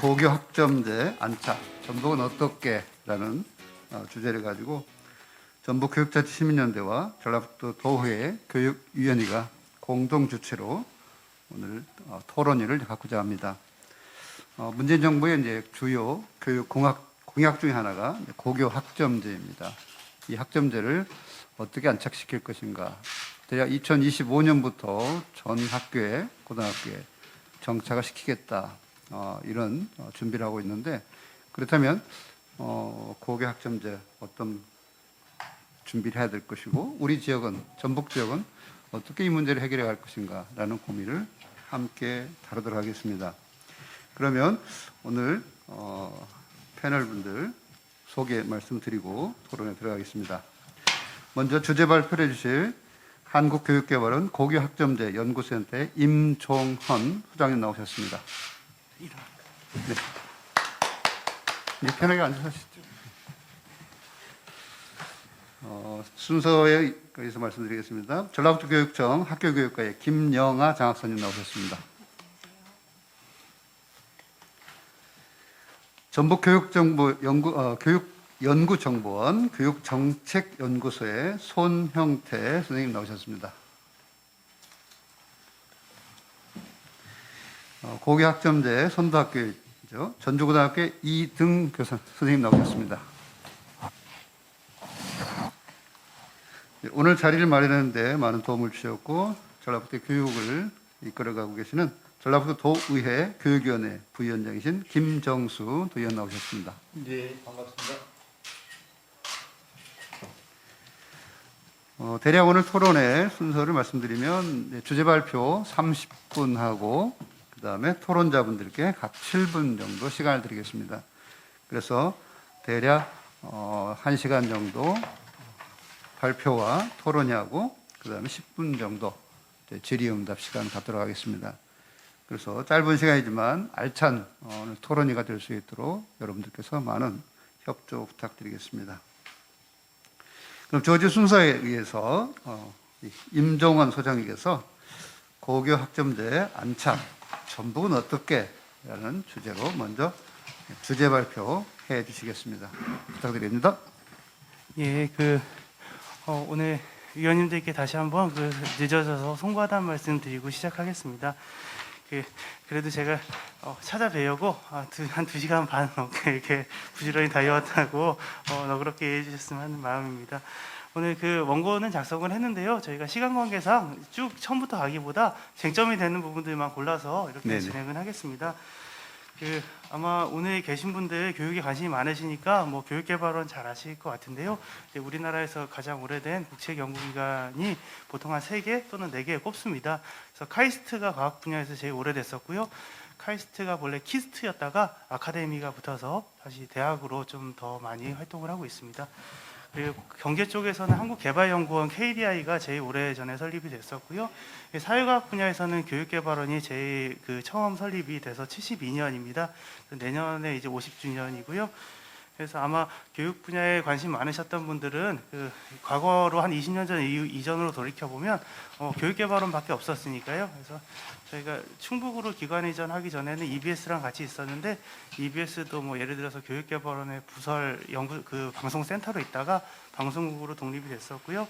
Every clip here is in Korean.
고교 학점제 안착, 전북은 어떻게?라는 주제를 가지고 전북교육자치시민연대와 전라북도 도회 교육위원회가 공동 주최로 오늘 토론회를 갖고자 합니다. 문재인 정부의 이제 주요 교육 공약 중에 하나가 고교 학점제입니다. 이 학점제를 어떻게 안착시킬 것인가? 대략 2025년부터 전 학교에 고등학교에 정착을 시키겠다. 이런 준비를 하고 있는데, 그렇다면 고교 학점제 어떤 준비를 해야 될 것이고, 우리 지역은, 전북 지역은 어떻게 이 문제를 해결해 갈 것인가 라는 고민을 함께 다루도록 하겠습니다. 그러면 오늘 패널 분들 소개 말씀드리고 토론에 들어가겠습니다. 먼저 주제 발표를 해주실 한국교육개발원 고교학점제 연구센터의 임종헌 소장님 나오셨습니다. 네. 이제 편하게 앉으시죠. 순서에 의해서 말씀드리겠습니다. 전라북도 교육청 학교교육과의 김영아 장학사님 나오셨습니다. 전북교육연구정보원 교육정책연구소의 손형태 선생님 나오셨습니다. 고교학점제 선도학교이죠. 전주고등학교의 이등 교사 선생님 나오셨습니다. 오늘 자리를 마련하는데 많은 도움을 주셨고 전라북도 교육을 이끌어가고 계시는 전라북도 도의회 교육위원회 부위원장이신 김정수 도의원 나오셨습니다. 네, 반갑습니다. 대략 오늘 토론의 순서를 말씀드리면 주제 발표 30분 하고 그 다음에 토론자분들께 각 7분 정도 시간을 드리겠습니다. 그래서 대략 1시간 정도 발표와 토론하고 그 다음에 10분 정도 질의응답 시간 갖도록 하겠습니다. 그래서 짧은 시간이지만 알찬 토론회가 될 수 있도록 여러분들께서 많은 협조 부탁드리겠습니다. 그럼 주어진 순서에 의해서 임종헌 소장님께서 고교 학점제 안착, 전북은 어떻게? 라는 주제로 먼저 주제 발표해 주시겠습니다. 부탁드립니다. 예, 오늘 위원님들께 다시 한번 늦어져서 송구하다는 말씀 드리고 시작하겠습니다. 그래도 제가 찾아뵈려고 한 2시간 반 넘게 이렇게 부지런히 달려왔다고 너그럽게 이해해 주셨으면 하는 마음입니다. 오늘 원고는 작성을 했는데요. 저희가 시간 관계상 쭉 처음부터 가기보다 쟁점이 되는 부분들만 골라서 이렇게 네네. 진행을 하겠습니다. 아마 오늘 계신 분들 교육에 관심이 많으시니까 교육개발원 잘 아실 것 같은데요. 우리나라에서 가장 오래된 국책연구기관이 보통 한 3개 또는 4개 꼽습니다. 그래서 카이스트가 과학 분야에서 제일 오래됐었고요. 카이스트가 원래 키스트였다가 아카데미가 붙어서 다시 대학으로 좀 더 많이 활동을 하고 있습니다. 그리고 경제 쪽에서는 한국개발연구원 KDI가 제일 오래전에 설립이 됐었고요. 사회과학 분야에서는 교육개발원이 제일 처음 설립이 돼서 72년입니다. 내년에 이제 50주년이고요. 그래서 아마 교육 분야에 관심 많으셨던 분들은 과거로 한 20년 전 이전으로 돌이켜 보면 교육개발원밖에 없었으니까요. 그래서 저희가 충북으로 기관 이전하기 전에는 EBS랑 같이 있었는데 EBS도 예를 들어서 교육개발원의 부설 연구 방송센터로 있다가 방송국으로 독립이 됐었고요.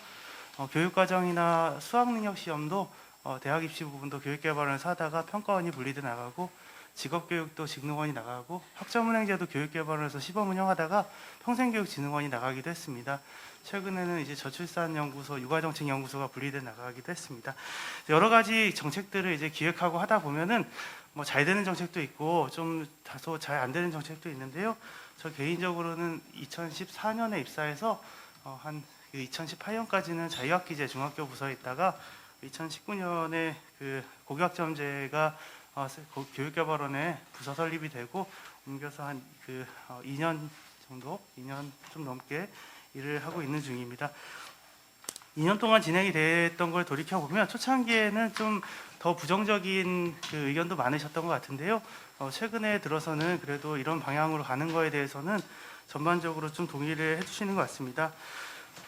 교육과정이나 수학능력 시험도 대학 입시 부분도 교육개발원에서 하다가 평가원이 분리돼 나가고 직업교육도 직능원이 나가고 학점은행제도 교육개발원에서 시범 운영하다가 평생교육진흥원이 나가기도 했습니다. 최근에는 이제 저출산연구소, 육아정책연구소가 분리돼 나가기도 했습니다. 여러 가지 정책들을 이제 기획하고 하다 보면은 잘 되는 정책도 있고 좀 다소 잘 안 되는 정책도 있는데요. 저 개인적으로는 2014년에 입사해서 한 2018년까지는 자유학기제 중학교 부서에 있다가 2019년에 고교학점제가 교육개발원에 부서 설립이 되고 옮겨서 한 2년 정도, 2년 좀 넘게 일을 하고 있는 중입니다. 2년 동안 진행이 됐던 걸 돌이켜보면 초창기에는 좀 더 부정적인 의견도 많으셨던 것 같은데요. 최근에 들어서는 그래도 이런 방향으로 가는 거에 대해서는 전반적으로 좀 동의를 해주시는 것 같습니다.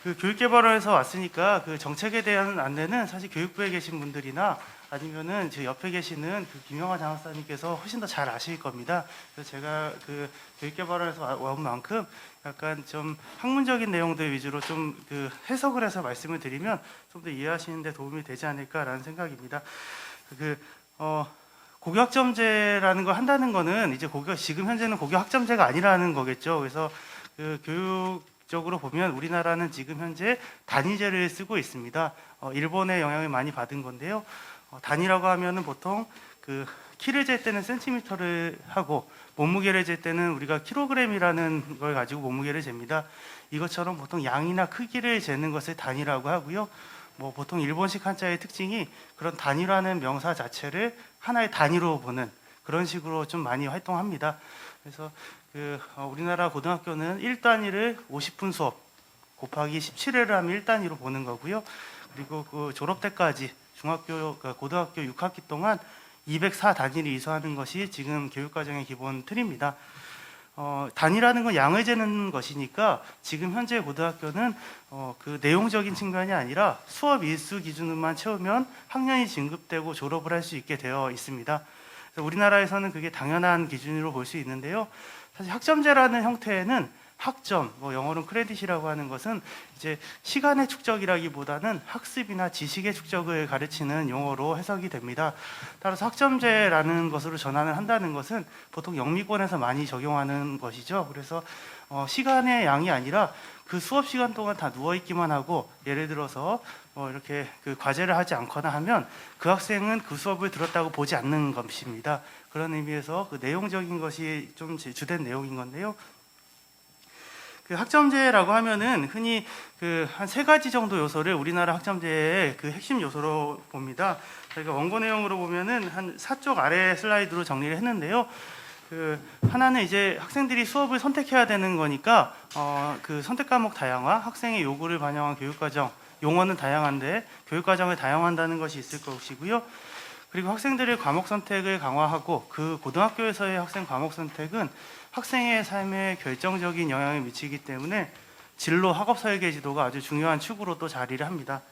교육개발원에서 왔으니까 정책에 대한 안내는 사실 교육부에 계신 분들이나 아니면은 제 옆에 계시는 그 김영하 장학사님께서 훨씬 더 잘 아실 겁니다. 그래서 제가 그 교육개발원에서 온 만큼 약간 좀 학문적인 내용들 위주로 좀 그 해석을 해서 말씀을 드리면 좀 더 이해하시는 데 도움이 되지 않을까라는 생각입니다. 고교학점제라는 걸 한다는 거는 이제 지금 현재는 고교학점제가 아니라는 거겠죠. 그래서 그 교육적으로 보면 우리나라는 지금 현재 단위제를 쓰고 있습니다. 일본의 영향을 많이 받은 건데요. 단위라고 하면은 보통 그 키를 잴 때는 센티미터를 하고 몸무게를 잴 때는 우리가 킬로그램이라는 걸 가지고 몸무게를 잽니다. 이것처럼 보통 양이나 크기를 재는 것을 단위라고 하고요. 보통 일본식 한자의 특징이 그런 단위라는 명사 자체를 하나의 단위로 보는 그런 식으로 좀 많이 활동합니다. 그래서 우리나라 고등학교는 1단위를 50분 수업 곱하기 17회를 하면 1단위로 보는 거고요. 그리고 그 졸업 때까지 고등학교 6학기 동안 204단위를 이수하는 것이 지금 교육과정의 기본 틀입니다. 단위라는 건 양을 재는 것이니까 지금 현재 고등학교는 그 내용적인 측면이 아니라 수업 일수 기준으로만 채우면 학년이 진급되고 졸업을 할 수 있게 되어 있습니다. 그래서 우리나라에서는 그게 당연한 기준으로 볼 수 있는데요. 사실 학점제라는 형태에는 학점, 영어로는 크레딧이라고 하는 것은 이제 시간의 축적이라기보다는 학습이나 지식의 축적을 가르치는 용어로 해석이 됩니다. 따라서 학점제라는 것으로 전환을 한다는 것은 보통 영미권에서 많이 적용하는 것이죠. 그래서 시간의 양이 아니라 그 수업 시간 동안 다 누워 있기만 하고 예를 들어서 이렇게 그 과제를 하지 않거나 하면 그 학생은 그 수업을 들었다고 보지 않는 것입니다. 그런 의미에서 그 내용적인 것이 좀 주된 내용인 건데요. 그 학점제라고 하면은 흔히 그 한 3가지 정도 요소를 우리나라 학점제의 그 핵심 요소로 봅니다. 저희가 원고 내용으로 보면은 한 4쪽 아래 슬라이드로 정리를 했는데요. 그 하나는 이제 학생들이 수업을 선택해야 되는 거니까 그 선택 과목 다양화, 학생의 요구를 반영한 교육과정, 용어는 다양한데 교육과정을 다양화한다는 것이 있을 것이고요. 그리고 학생들의 과목 선택을 강화하고 그 고등학교에서의 학생 과목 선택은 학생의 삶에 결정적인 영향을 미치기 때문에 진로 학업 설계 지도가 아주 중요한 축으로 또 자리를 합니다.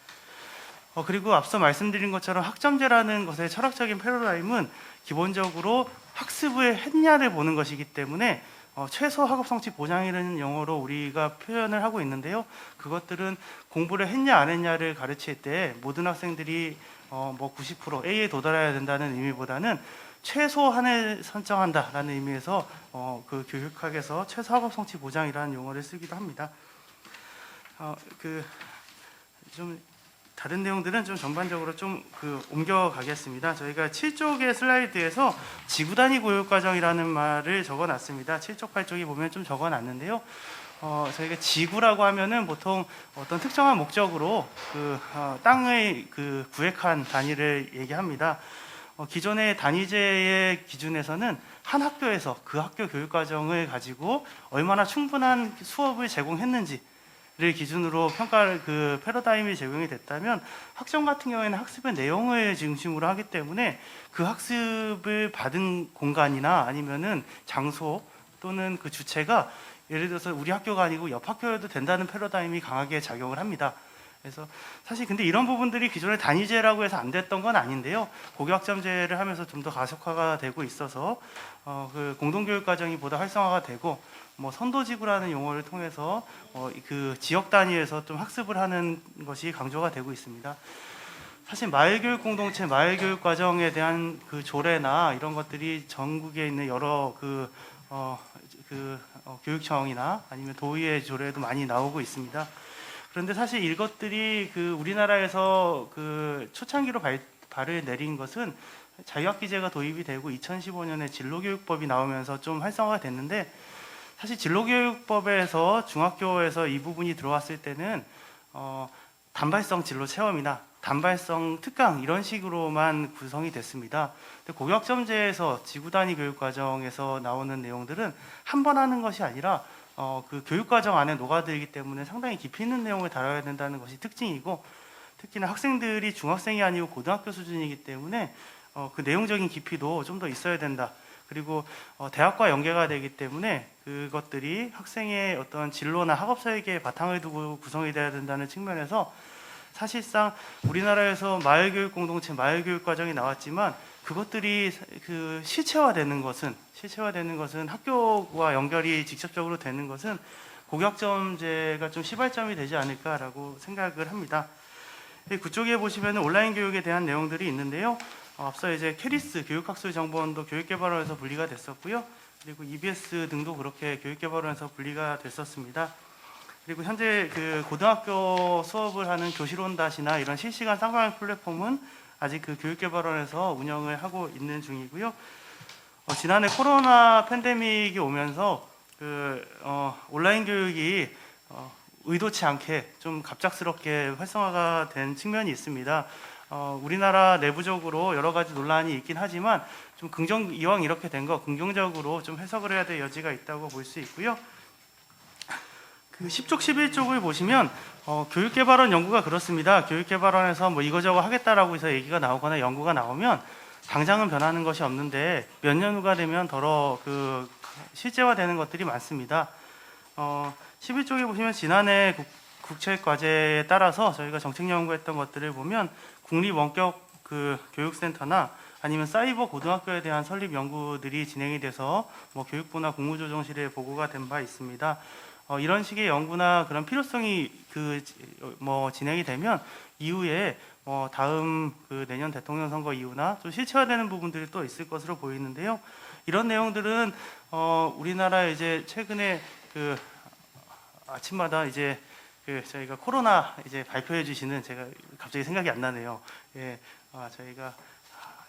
그리고 앞서 말씀드린 것처럼 학점제라는 것의 철학적인 패러다임은 기본적으로 학습을 했냐를 보는 것이기 때문에 최소 학업 성취 보장이라는 용어로 우리가 표현을 하고 있는데요. 그것들은 공부를 했냐 안 했냐를 가르칠 때 모든 학생들이 90% A에 도달해야 된다는 의미보다는 최소한을 설정한다라는 의미에서 그 교육학에서 최소 학업 성취 보장이라는 용어를 쓰기도 합니다. 좀 다른 내용들은 좀 전반적으로 좀 옮겨가겠습니다. 저희가 7쪽의 슬라이드에서 지구 단위 교육 과정이라는 말을 적어놨습니다. 7쪽, 8쪽이 보면 좀 적어놨는데요. 저희가 지구라고 하면은 보통 어떤 특정한 목적으로 땅의 구획한 단위를 얘기합니다. 기존의 단위제의 기준에서는 한 학교에서 그 학교 교육과정을 가지고 얼마나 충분한 수업을 제공했는지를 기준으로 평가를 패러다임이 적용이 됐다면 학점 같은 경우에는 학습의 내용을 중심으로 하기 때문에 그 학습을 받은 공간이나 아니면은 장소 또는 그 주체가 예를 들어서 우리 학교가 아니고 옆 학교여도 된다는 패러다임이 강하게 작용을 합니다. 그래서 사실 근데 이런 부분들이 기존의 단위제라고 해서 안 됐던 건 아닌데요. 고교학점제를 하면서 좀 더 가속화가 되고 있어서 그 공동교육 과정이 보다 활성화가 되고 선도지구라는 용어를 통해서 그 지역 단위에서 좀 학습을 하는 것이 강조가 되고 있습니다. 사실 마을교육 공동체, 마을교육 과정에 대한 그 조례나 이런 것들이 전국에 있는 여러 교육청이나 아니면 도의회 조례도 많이 나오고 있습니다. 그런데 사실 이것들이 우리나라에서 초창기로 발을 내린 것은 자유학기제가 도입이 되고 2015년에 진로교육법이 나오면서 좀 활성화가 됐는데 사실 진로교육법에서 중학교에서 이 부분이 들어왔을 때는 단발성 진로 체험이나 단발성 특강 이런 식으로만 구성이 됐습니다. 근데 고교학점제에서 지구단위 교육과정에서 나오는 내용들은 한 번 하는 것이 아니라 그 교육과정 안에 녹아들기 때문에 상당히 깊이 있는 내용을 다뤄야 된다는 것이 특징이고 특히나 학생들이 중학생이 아니고 고등학교 수준이기 때문에 그 내용적인 깊이도 좀 더 있어야 된다. 그리고 대학과 연계가 되기 때문에 그것들이 학생의 어떤 진로나 학업 설계에 바탕을 두고 구성이 돼야 된다는 측면에서 사실상 우리나라에서 마을교육 공동체, 마을교육 과정이 나왔지만 그것들이 그 실체화되는 것은 학교와 연결이 직접적으로 되는 것은 고교학점제가 좀 시발점이 되지 않을까라고 생각을 합니다. 그쪽에 보시면 온라인 교육에 대한 내용들이 있는데요. 앞서 이제 캐리스 교육학술정보원도 교육개발원에서 분리가 됐었고요. 그리고 EBS 등도 그렇게 교육개발원에서 분리가 됐었습니다. 그리고 현재 그 고등학교 수업을 하는 교실온닷이나 이런 실시간 쌍방향 플랫폼은 아직 그 교육개발원에서 운영을 하고 있는 중이고요. 지난해 코로나 팬데믹이 오면서 온라인 교육이 의도치 않게 좀 갑작스럽게 활성화가 된 측면이 있습니다. 우리나라 내부적으로 여러 가지 논란이 있긴 하지만 좀 이왕 이렇게 된 거 긍정적으로 좀 해석을 해야 될 여지가 있다고 볼 수 있고요. 그 10쪽 11쪽을 보시면 교육개발원 연구가 그렇습니다. 교육개발원에서 뭐 이거저거 하겠다라고 해서 얘기가 나오거나 연구가 나오면 당장은 변하는 것이 없는데 몇 년 후가 되면 더러 그 실제화되는 것들이 많습니다. 11쪽에 보시면 지난해 국책과제에 따라서 저희가 정책 연구했던 것들을 보면 국립원격 그 교육센터나 아니면 사이버 고등학교에 대한 설립 연구들이 진행이 돼서 뭐 교육부나 국무조정실에 보고가 된 바 있습니다. 이런 식의 연구나 그런 필요성이 진행이 되면 이후에 다음 그 내년 대통령 선거 이후나 좀 실체화되는 부분들이 또 있을 것으로 보이는데요. 이런 내용들은 우리나라 이제 최근에 그 아침마다 이제 그 저희가 코로나 이제 발표해 주시는 제가 갑자기 생각이 안 나네요. 예, 저희가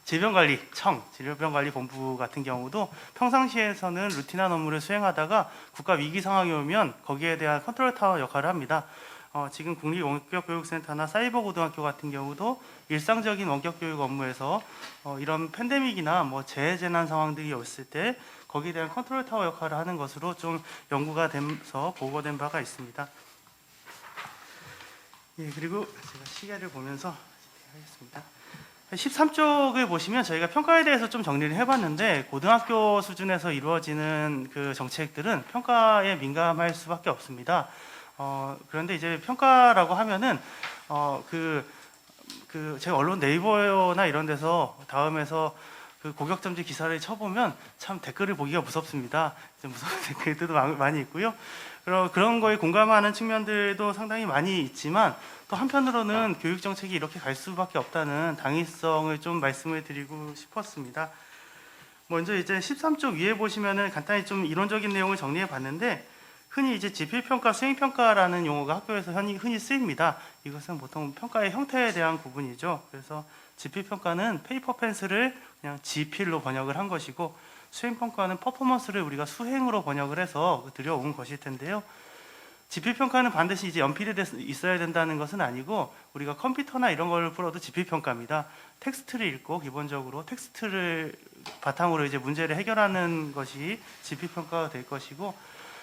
질병관리본부 같은 경우도 평상시에서는 루틴한 업무를 수행하다가 국가 위기 상황이 오면 거기에 대한 컨트롤 타워 역할을 합니다. 지금 국립원격교육센터나 사이버고등학교 같은 경우도 일상적인 원격교육 업무에서 이런 팬데믹이나 뭐 재해재난 상황들이 왔을 때 거기에 대한 컨트롤 타워 역할을 하는 것으로 좀 연구가 돼서 보고된 바가 있습니다. 예, 그리고 제가 시계를 보면서 하겠습니다. 13쪽을 보시면 저희가 평가에 대해서 좀 정리를 해봤는데 고등학교 수준에서 이루어지는 그 정책들은 평가에 민감할 수밖에 없습니다. 그런데 이제 평가라고 하면은 제가 언론 네이버나 이런 데서 다음에서 그 고격점제 기사를 쳐보면 참 댓글을 보기가 무섭습니다. 무서운 댓글들도 많이 있고요. 그런 거에 공감하는 측면들도 상당히 많이 있지만 또 한편으로는 교육 정책이 이렇게 갈 수밖에 없다는 당위성을 좀 말씀을 드리고 싶었습니다. 먼저 이제 13쪽 위에 보시면은 간단히 좀 이론적인 내용을 정리해 봤는데 흔히 이제 지필평가, 수행평가라는 용어가 학교에서 흔히 쓰입니다. 이것은 보통 평가의 형태에 대한 구분이죠. 그래서 지필평가는 페이퍼 펜슬을 그냥 지필로 번역을 한 것이고 수행평가는 퍼포먼스를 우리가 수행으로 번역을 해서 들여온 것일 텐데요. 지필평가는 반드시 이제 연필이 있어야 된다는 것은 아니고 우리가 컴퓨터나 이런 걸 풀어도 지필평가입니다. 텍스트를 읽고 기본적으로 텍스트를 바탕으로 이제 문제를 해결하는 것이 지필평가가 될 것이고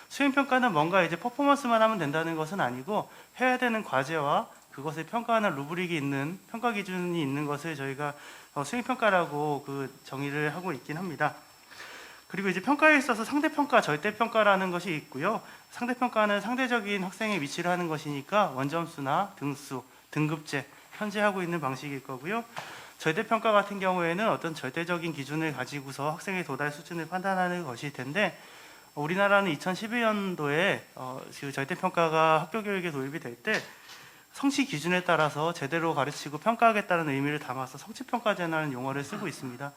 수행평가는 뭔가 이제 퍼포먼스만 하면 된다는 것은 아니고 해야 되는 과제와 그것을 평가하는 루브릭이 있는 평가 기준이 있는 것을 저희가 수행평가라고 그 정의를 하고 있긴 합니다. 그리고 이제 평가에 있어서 상대평가, 절대평가라는 것이 있고요. 상대평가는 상대적인 학생의 위치를 하는 것이니까 원점수나 등수, 등급제, 현재 하고 있는 방식일 거고요. 절대평가 같은 경우에는 어떤 절대적인 기준을 가지고서 학생의 도달 수준을 판단하는 것일 텐데 우리나라는 2011년도에 그 절대평가가 학교교육에 도입이 될 때 성취 기준에 따라서 제대로 가르치고 평가하겠다는 의미를 담아서 성취평가제라는 용어를 쓰고 있습니다.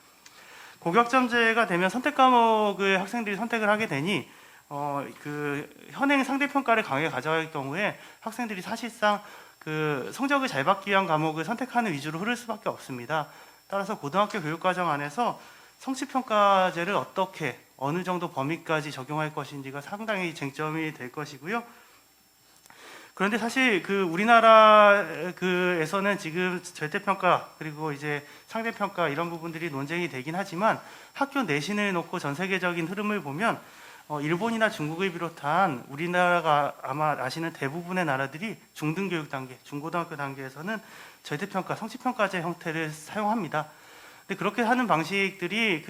고격점제가 되면 선택 과목을 학생들이 선택을 하게 되니 그 현행 상대평가를 강하게 가져갈 경우에 학생들이 사실상 그 성적을 잘 받기 위한 과목을 선택하는 위주로 흐를 수밖에 없습니다. 따라서 고등학교 교육과정 안에서 성취평가제를 어떻게 어느 정도 범위까지 적용할 것인지가 상당히 쟁점이 될 것이고요. 그런데 사실 그 우리나라 그에서는 지금 절대평가 그리고 이제 상대평가 이런 부분들이 논쟁이 되긴 하지만 학교 내신을 놓고 전 세계적인 흐름을 보면 일본이나 중국을 비롯한 우리나라가 아마 아시는 대부분의 나라들이 중등교육 단계, 중고등학교 단계에서는 절대평가, 성취평가제 형태를 사용합니다. 근데 그렇게 하는 방식들이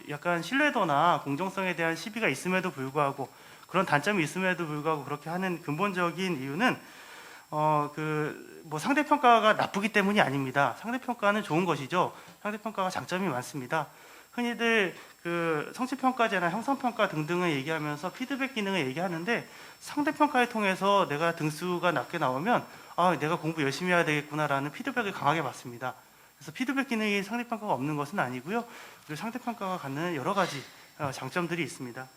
약간 신뢰도나 공정성에 대한 시비가 있음에도 불구하고 그런 단점이 있음에도 불구하고 그렇게 하는 근본적인 이유는 뭐 상대평가가 나쁘기 때문이 아닙니다. 상대평가는 좋은 것이죠. 상대평가가 장점이 많습니다. 흔히들 그 성취평가제나 형성평가 등등을 얘기하면서 피드백 기능을 얘기하는데, 상대평가를 통해서 내가 등수가 낮게 나오면 내가 공부 열심히 해야 되겠구나라는 피드백을 강하게 받습니다. 그래서 피드백 기능이 상대평가가 없는 것은 아니고요. 그리고 상대평가가 갖는 여러 가지 장점들이 있습니다.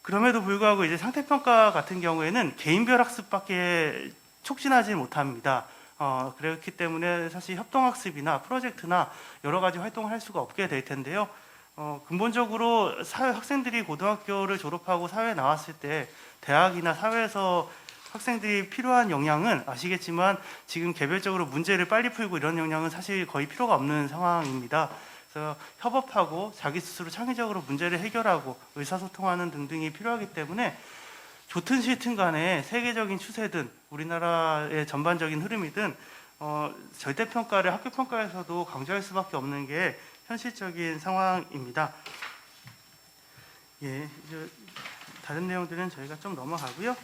그럼에도 불구하고 이제 상대평가 같은 경우에는 개인별 학습밖에 촉진하지 못합니다. 그렇기 때문에 사실 협동학습이나 프로젝트나 여러 가지 활동을 할 수가 없게 될 텐데요. 근본적으로 학생들이 고등학교를 졸업하고 사회에 나왔을 때 대학이나 사회에서 학생들이 필요한 역량은 아시겠지만 지금 개별적으로 문제를 빨리 풀고 이런 역량은 사실 거의 필요가 없는 상황입니다. 그래서 협업하고 자기 스스로 창의적으로 문제를 해결하고 의사소통하는 등등이 필요하기 때문에 좋든 싫든 간에 세계적인 추세든 우리나라의 전반적인 흐름이든 절대평가를 학교평가에서도 강조할 수밖에 없는 게 현실적인 상황입니다. 예, 이제 다른 내용들은 저희가 좀 넘어가고요.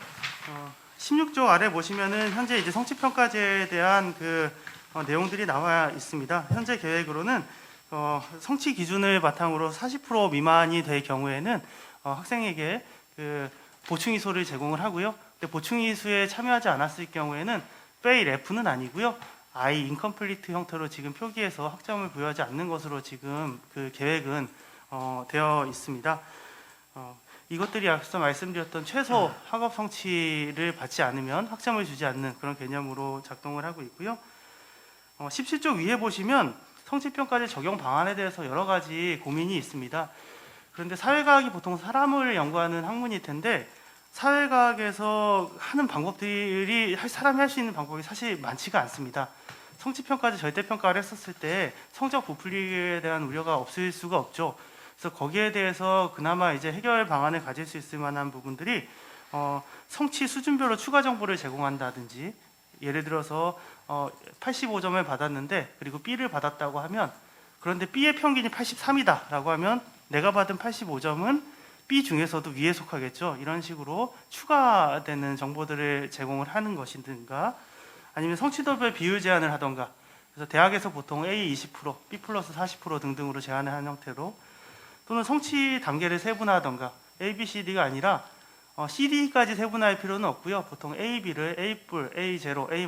16조 아래 보시면은 현재 이제 성취평가제에 대한 내용들이 나와 있습니다. 현재 계획으로는 성취 기준을 바탕으로 40% 미만이 될 경우에는 학생에게 보충이수를 제공을 하고요. 근데 보충이수에 참여하지 않았을 경우에는 fail F는 아니고요. I incomplete 형태로 지금 표기해서 학점을 부여하지 않는 것으로 지금 그 계획은 되어 있습니다. 이것들이 앞서 말씀드렸던 최소 학업 성취를 받지 않으면 학점을 주지 않는 그런 개념으로 작동을 하고 있고요. 17조 위에 보시면 성취평가제 적용 방안에 대해서 여러 가지 고민이 있습니다. 그런데 사회과학이 보통 사람을 연구하는 학문일 텐데, 사회과학에서 하는 방법들이 사람이 할 수 있는 방법이 사실 많지가 않습니다. 성취평가제 절대평가를 했었을 때 성적 부풀리에 대한 우려가 없을 수가 없죠. 그래서 거기에 대해서 그나마 이제 해결 방안을 가질 수 있을 만한 부분들이 성취 수준별로 추가 정보를 제공한다든지, 예를 들어서 85점을 받았는데 그리고 B를 받았다고 하면, 그런데 B의 평균이 83이다 라고 하면 내가 받은 85점은 B 중에서도 위에 속하겠죠. 이런 식으로 추가되는 정보들을 제공을 하는 것이든가, 아니면 성취도별 비율 제한을 하던가, 그래서 대학에서 보통 A 20%, B 플러스 40% 등등으로 제한을 하는 형태로, 또는 성취 단계를 세분화하던가, A, B, C, D가 아니라 C, D까지 세분화할 필요는 없고요. 보통 A, B를 A+, A0, A-,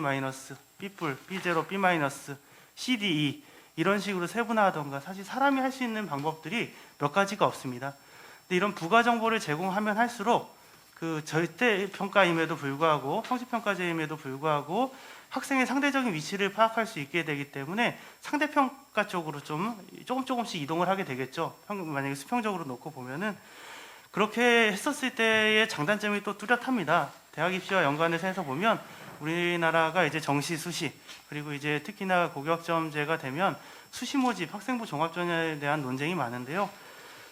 B+, B0, B-, C, D, E 이런 식으로 세분화하던가, 사실 사람이 할 수 있는 방법들이 몇 가지가 없습니다. 근데 이런 부가 정보를 제공하면 할수록 그 절대평가임에도 불구하고, 성취평가제임에도 불구하고 학생의 상대적인 위치를 파악할 수 있게 되기 때문에 상대평가 쪽으로 조금씩 이동을 하게 되겠죠. 만약에 수평적으로 놓고 보면은 그렇게 했었을 때의 장단점이 또 뚜렷합니다. 대학 입시와 연관해서 해서 보면 우리나라가 이제 정시, 수시, 그리고 이제 특히나 고교학점제가 되면 수시 모집, 학생부 종합전형에 대한 논쟁이 많은데요.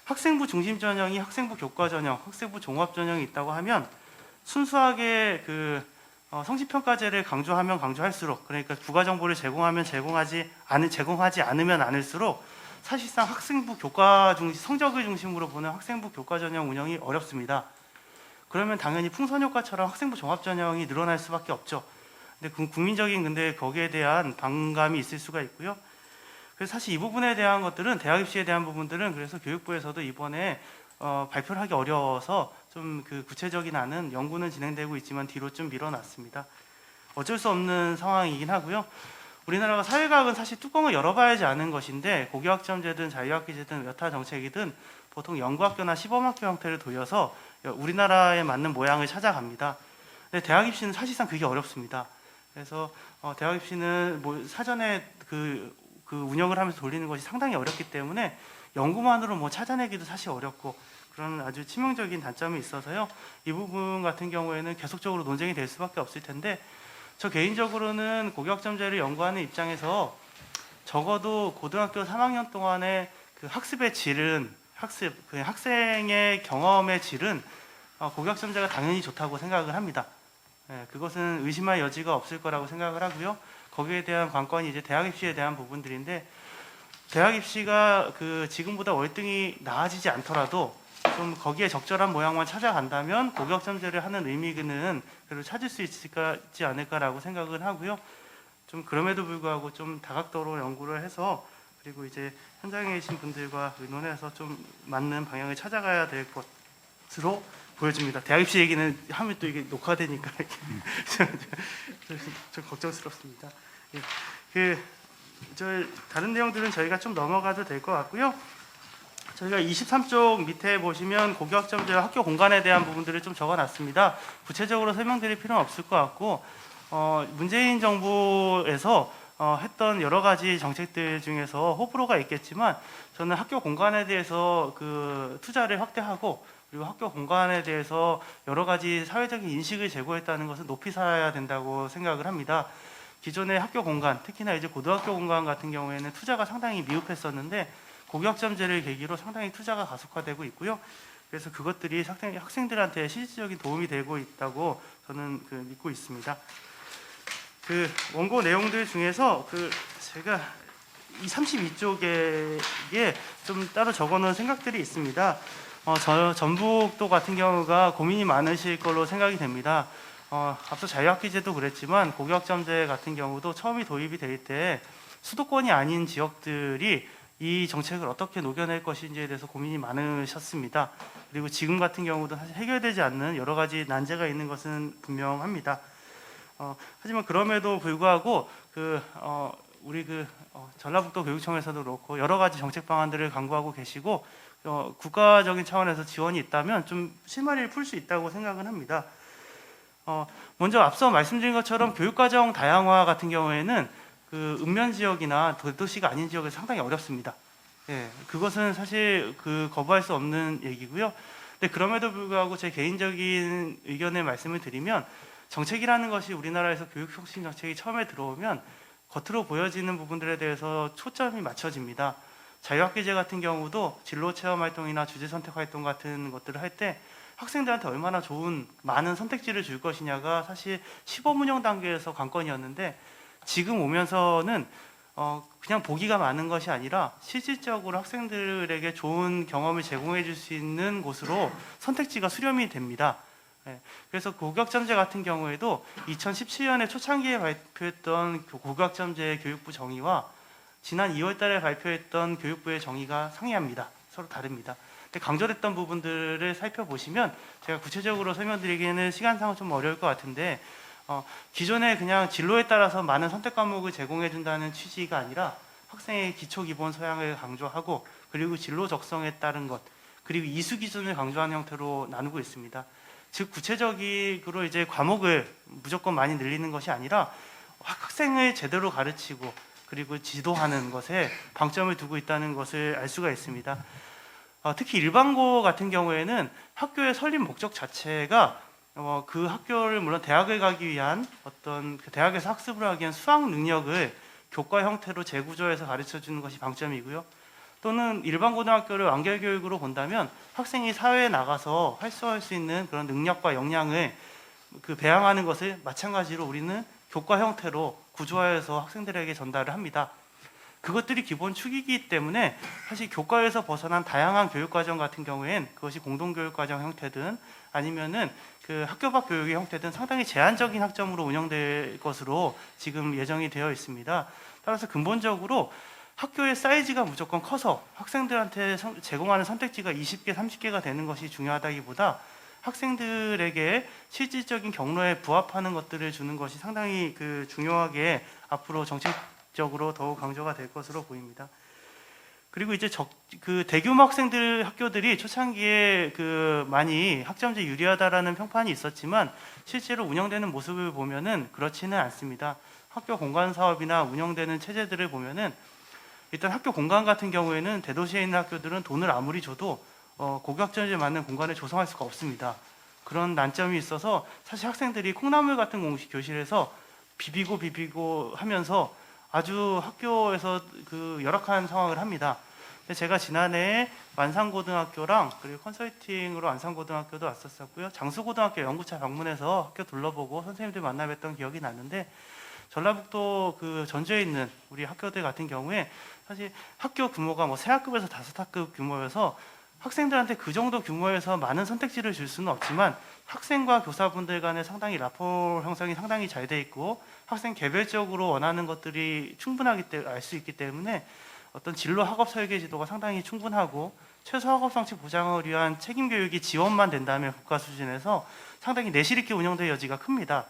학생부 중심 전형이 학생부 교과 전형, 학생부 종합 전형이 있다고 하면 순수하게 성취평가제를 강조하면 강조할수록, 그러니까 부가 정보를 제공하지 않으면 않을수록 사실상 학생부 교과 중심, 성적을 중심으로 보는 학생부 교과 전형 운영이 어렵습니다. 그러면 당연히 풍선 효과처럼 학생부 종합 전형이 늘어날 수밖에 없죠. 근데 국민적인 거기에 대한 반감이 있을 수가 있고요. 그래서 사실 이 부분에 대한 것들은, 대학 입시에 대한 부분들은 그래서 교육부에서도 이번에 발표를 하기 어려워서 좀 구체적인 안은 연구는 진행되고 있지만 뒤로 좀 밀어놨습니다. 어쩔 수 없는 상황이긴 하고요. 우리나라가 사회과학은 사실 뚜껑을 열어봐야지 아는 것인데, 고교학점제든 자유학기제든 여타 정책이든 보통 연구학교나 시범학교 형태를 돌려서 우리나라에 맞는 모양을 찾아갑니다. 근데 대학 입시는 사실상 그게 어렵습니다. 그래서 대학 입시는 사전에 운영을 하면서 돌리는 것이 상당히 어렵기 때문에 연구만으로 찾아내기도 사실 어렵고, 그런 아주 치명적인 단점이 있어서요. 이 부분 같은 경우에는 계속적으로 논쟁이 될 수밖에 없을 텐데, 저 개인적으로는 고교학점제를 연구하는 입장에서 적어도 고등학교 3학년 동안의 학습의 질은, 학생의 경험의 질은 고교학점제가 당연히 좋다고 생각을 합니다. 그것은 의심할 여지가 없을 거라고 생각을 하고요. 거기에 대한 관건이 이제 대학 입시에 대한 부분들인데, 대학 입시가 지금보다 월등히 나아지지 않더라도 좀 거기에 적절한 모양만 찾아간다면 고격점제를 하는 의미는 그래도 찾을 수 있지 않을까라고 생각을 하고요. 좀 그럼에도 불구하고 좀 다각도로 연구를 해서 그리고 이제 현장에 계신 분들과 의논해서 좀 맞는 방향을 찾아가야 될 것으로 보여집니다. 대학 입시 얘기는 하면 또 이게 녹화되니까 좀 걱정스럽습니다. 예. 다른 내용들은 저희가 좀 넘어가도 될 것 같고요. 저희가 23쪽 밑에 보시면 고교학점제와 학교 공간에 대한 부분들을 좀 적어놨습니다. 구체적으로 설명드릴 필요는 없을 것 같고 문재인 정부에서 했던 여러 가지 정책들 중에서 호불호가 있겠지만 저는 학교 공간에 대해서 그 투자를 확대하고 그리고 학교 공간에 대해서 여러 가지 사회적인 인식을 제고했다는 것은 높이 사야 된다고 생각을 합니다. 기존의 학교 공간, 특히나 이제 고등학교 공간 같은 경우에는 투자가 상당히 미흡했었는데 고교학점제를 계기로 상당히 투자가 가속화되고 있고요. 그래서 그것들이 학생들한테 실질적인 도움이 되고 있다고 저는 믿고 있습니다. 그 원고 내용들 중에서 제가 이 32쪽에 좀 따로 적어놓은 생각들이 있습니다. 전북도 같은 경우가 고민이 많으실 걸로 생각이 됩니다. 앞서 자유학기제도 그랬지만 고교학점제 같은 경우도 처음이 도입이 될 때 수도권이 아닌 지역들이 이 정책을 어떻게 녹여낼 것인지에 대해서 고민이 많으셨습니다. 그리고 지금 같은 경우도 사실 해결되지 않는 여러 가지 난제가 있는 것은 분명합니다. 하지만 그럼에도 불구하고 우리 전라북도 교육청에서도 그렇고 여러 가지 정책 방안들을 강구하고 계시고 국가적인 차원에서 지원이 있다면 좀 실마리를 풀 수 있다고 생각은 합니다. 먼저 앞서 말씀드린 것처럼 교육과정 다양화 같은 경우에는 읍면 지역이나 도시가 아닌 지역은 상당히 어렵습니다. 예, 그것은 사실 거부할 수 없는 얘기고요. 근데 그럼에도 불구하고 제 개인적인 의견을 말씀을 드리면 정책이라는 것이 우리나라에서 교육혁신 정책이 처음에 들어오면 겉으로 보여지는 부분들에 대해서 초점이 맞춰집니다. 자유학기제 같은 경우도 진로체험활동이나 주제선택활동 같은 것들을 할 때 학생들한테 얼마나 좋은 많은 선택지를 줄 것이냐가 사실 시범 운영 단계에서 관건이었는데 지금 오면서는 그냥 보기가 많은 것이 아니라 실질적으로 학생들에게 좋은 경험을 제공해 줄 수 있는 곳으로 선택지가 수렴이 됩니다. 그래서 고교학점제 같은 경우에도 2017년에 초창기에 발표했던 고교학점제 교육부 정의와 지난 2월 달에 발표했던 교육부의 정의가 상이합니다. 서로 다릅니다. 근데 강조됐던 부분들을 살펴보시면 제가 구체적으로 설명드리기에는 시간상은 좀 어려울 것 같은데 기존에 그냥 진로에 따라서 많은 선택 과목을 제공해 준다는 취지가 아니라 학생의 기초 기본 소양을 강조하고 그리고 진로 적성에 따른 것 그리고 이수 기준을 강조하는 형태로 나누고 있습니다. 즉 구체적으로 이제 과목을 무조건 많이 늘리는 것이 아니라 학생을 제대로 가르치고 그리고 지도하는 것에 방점을 두고 있다는 것을 알 수가 있습니다. 특히 일반고 같은 경우에는 학교의 설립 목적 자체가 그 학교를 물론 대학을 가기 위한 어떤 대학에서 학습을 하기 위한 수학 능력을 교과 형태로 재구조해서 가르쳐 주는 것이 방점이고요. 또는 일반 고등학교를 완결 교육으로 본다면 학생이 사회에 나가서 활성화할 수 있는 그런 능력과 역량을 배양하는 것을 마찬가지로 우리는 교과 형태로 구조화해서 학생들에게 전달을 합니다. 그것들이 기본 축이기 때문에 사실 교과에서 벗어난 다양한 교육과정 같은 경우엔 그것이 공동교육과정 형태든 아니면은 학교 밖 교육의 형태든 상당히 제한적인 학점으로 운영될 것으로 지금 예정이 되어 있습니다. 따라서 근본적으로 학교의 사이즈가 무조건 커서 학생들한테 제공하는 선택지가 20개, 30개가 되는 것이 중요하다기보다 학생들에게 실질적인 경로에 부합하는 것들을 주는 것이 상당히 중요하게 앞으로 정책적으로 더욱 강조가 될 것으로 보입니다. 그리고 이제 대규모 학생들 학교들이 초창기에 많이 학점제 유리하다라는 평판이 있었지만 실제로 운영되는 모습을 보면은 그렇지는 않습니다. 학교 공간 사업이나 운영되는 체제들을 보면은 일단 학교 공간 같은 경우에는 대도시에 있는 학교들은 돈을 아무리 줘도 고교학점제에 맞는 공간을 조성할 수가 없습니다. 그런 난점이 있어서 사실 학생들이 콩나물 같은 공식 교실에서 비비고 하면서 아주 학교에서 열악한 상황을 합니다. 제가 지난해 완산고등학교랑 그리고 컨설팅으로 완산고등학교도 왔었고요. 장수고등학교 연구차 방문해서 학교 둘러보고 선생님들 만나 뵀던 기억이 나는데 전라북도 전주에 있는 우리 학교들 같은 경우에 사실 학교 규모가 뭐 세 학급에서 다섯 학급 규모여서 학생들한테 그 정도 규모에서 많은 선택지를 줄 수는 없지만 학생과 교사분들 간의 상당히 라포 형성이 상당히 잘 돼 있고 학생 개별적으로 원하는 것들이 충분하기 때문에 알 수 있기 때문에 어떤 진로 학업 설계 지도가 상당히 충분하고 최소 학업 성취 보장을 위한 책임 교육이 지원만 된다면 국가 수준에서 상당히 내실 있게 운영될 여지가 큽니다.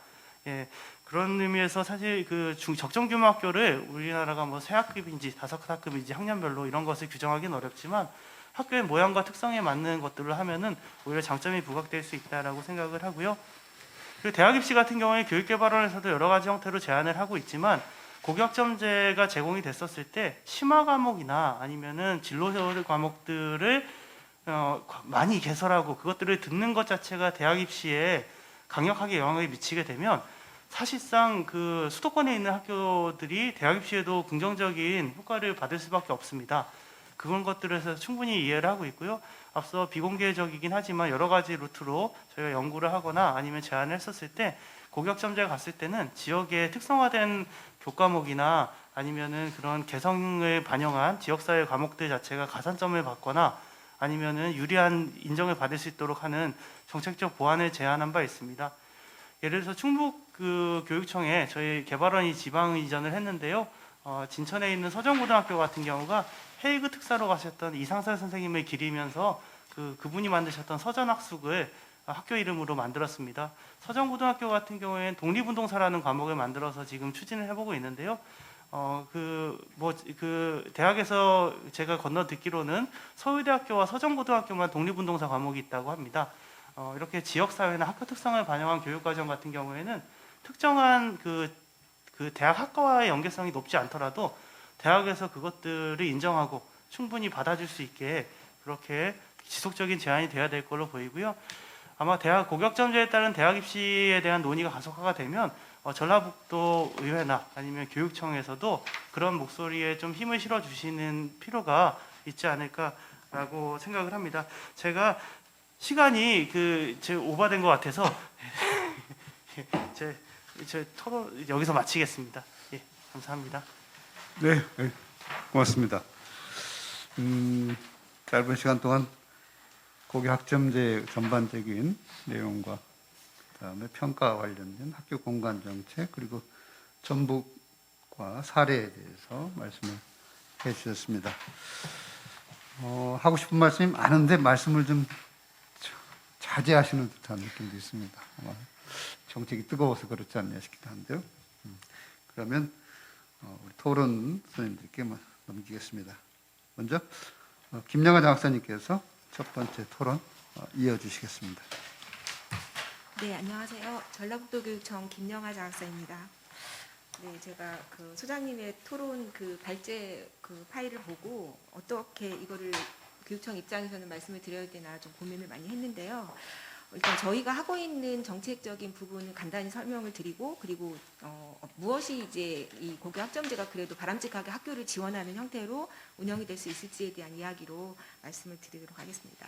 예, 그런 의미에서 사실 그 적정 규모 학교를 우리나라가 뭐 세 학급인지 다섯 학급인지 학년별로 이런 것을 규정하기는 어렵지만 학교의 모양과 특성에 맞는 것들을 하면은 오히려 장점이 부각될 수 있다라고 생각을 하고요. 그리고 대학 입시 같은 경우에 교육개발원에서도 여러 가지 형태로 제안을 하고 있지만 고교학점제가 제공이 됐었을 때 심화 과목이나 아니면은 진로 과목들을 많이 개설하고 그것들을 듣는 것 자체가 대학 입시에 강력하게 영향을 미치게 되면 사실상 그 수도권에 있는 학교들이 대학 입시에도 긍정적인 효과를 받을 수밖에 없습니다. 그런 것들에서 충분히 이해를 하고 있고요. 앞서 비공개적이긴 하지만 여러 가지 루트로 저희가 연구를 하거나 아니면 제안을 했었을 때 고교학점제가 갔을 때는 지역의 특성화된 교과목이나 아니면은 그런 개성을 반영한 지역사회 과목들 자체가 가산점을 받거나 아니면은 유리한 인정을 받을 수 있도록 하는 정책적 보완을 제안한 바 있습니다. 예를 들어서 충북 그 교육청에 저희 개발원이 지방 이전을 했는데요. 진천에 있는 서정고등학교 같은 경우가 헤이그 특사로 가셨던 이상설 선생님을 기리면서 그분이 만드셨던 서전학숙을 학교 이름으로 만들었습니다. 서정고등학교 같은 경우에는 독립운동사라는 과목을 만들어서 지금 추진을 해보고 있는데요. 대학에서 제가 건너 듣기로는 서울대학교와 서정고등학교만 독립운동사 과목이 있다고 합니다. 이렇게 지역사회나 학교 특성을 반영한 교육과정 같은 경우에는 특정한 그 대학 학과와의 연계성이 높지 않더라도 대학에서 그것들을 인정하고 충분히 받아줄 수 있게 그렇게 지속적인 제안이 돼야 될 걸로 보이고요. 아마 대학 고교학점제에 따른 대학 입시에 대한 논의가 가속화가 되면 전라북도 의회나 아니면 교육청에서도 그런 목소리에 좀 힘을 실어 주시는 필요가 있지 않을까라고 생각을 합니다. 제가 시간이 제 오버된 것 같아서 제 토론 여기서 마치겠습니다. 예, 감사합니다. 네, 고맙습니다. 짧은 시간 동안 고교학점제 전반적인 내용과 그다음에 평가 관련된 학교 공간 정책 그리고 전북과 사례에 대해서 말씀을 해주셨습니다. 하고 싶은 말씀이 많은데 말씀을 좀 자제하시는 듯한 느낌도 있습니다. 아마 정책이 뜨거워서 그렇지 않냐 싶기도 한데요. 그러면 우리 토론 선생님들께 넘기겠습니다. 먼저 김영하 장학사님께서 첫 번째 토론 이어주시겠습니다. 네, 안녕하세요. 전라북도 교육청 김영하 장학사입니다. 네, 제가 소장님의 토론 발제 파일을 보고 어떻게 이거를 교육청 입장에서는 말씀을 드려야 되나 좀 고민을 많이 했는데요. 일단 저희가 하고 있는 정책적인 부분은 간단히 설명을 드리고 그리고 무엇이 이제 이 고교학점제가 그래도 바람직하게 학교를 지원하는 형태로 운영이 될 수 있을지에 대한 이야기로 말씀을 드리도록 하겠습니다.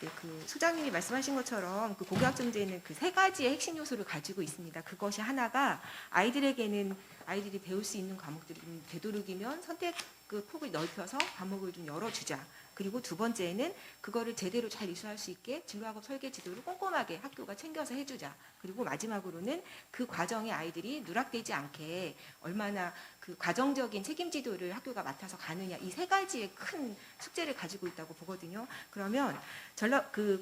네, 소장님이 말씀하신 것처럼 고교학점제는 세 가지의 핵심 요소를 가지고 있습니다. 그것이 하나가 아이들에게는 아이들이 배울 수 있는 과목들이 좀 되도록이면 선택 폭을 넓혀서 과목을 좀 열어주자. 그리고 두 번째는 그거를 제대로 잘 이수할 수 있게 진로학업 설계 지도를 꼼꼼하게 학교가 챙겨서 해주자. 그리고 마지막으로는 그 과정에 아이들이 누락되지 않게 얼마나 과정적인 책임 지도를 학교가 맡아서 가느냐 이 세 가지의 큰 숙제를 가지고 있다고 보거든요. 그러면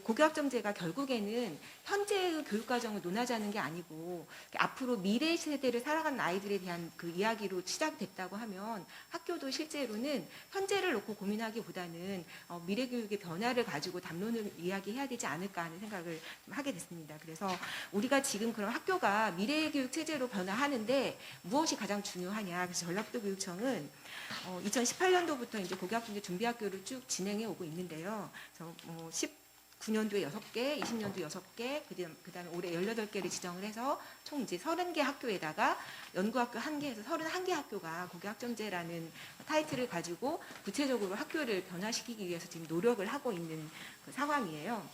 고교학점제가 결국에는 현재의 교육 과정을 논하자는 게 아니고 앞으로 미래 세대를 살아가는 아이들에 대한 이야기로 시작됐다고 하면 학교도 실제로는 현재를 놓고 고민하기보다는 미래 교육의 변화를 가지고 담론을 이야기해야 되지 않을까 하는 생각을 좀 하게 됐습니다. 그래서 우리가 지금 그런 학교가 미래 교육 체제로 변화하는데 무엇이 가장 중요하냐? 그래서 전라북도 교육청은 2018년도부터 이제 고교학점제 준비학교를 쭉 진행해 오고 있는데요. 19년도에 6개, 20년도 6개, 그다음에 올해 18개를 지정을 해서 총 이제 30개 학교에다가 연구학교 1개에서 31개 학교가 고교학점제라는 타이틀을 가지고 구체적으로 학교를 변화시키기 위해서 지금 노력을 하고 있는 상황이에요.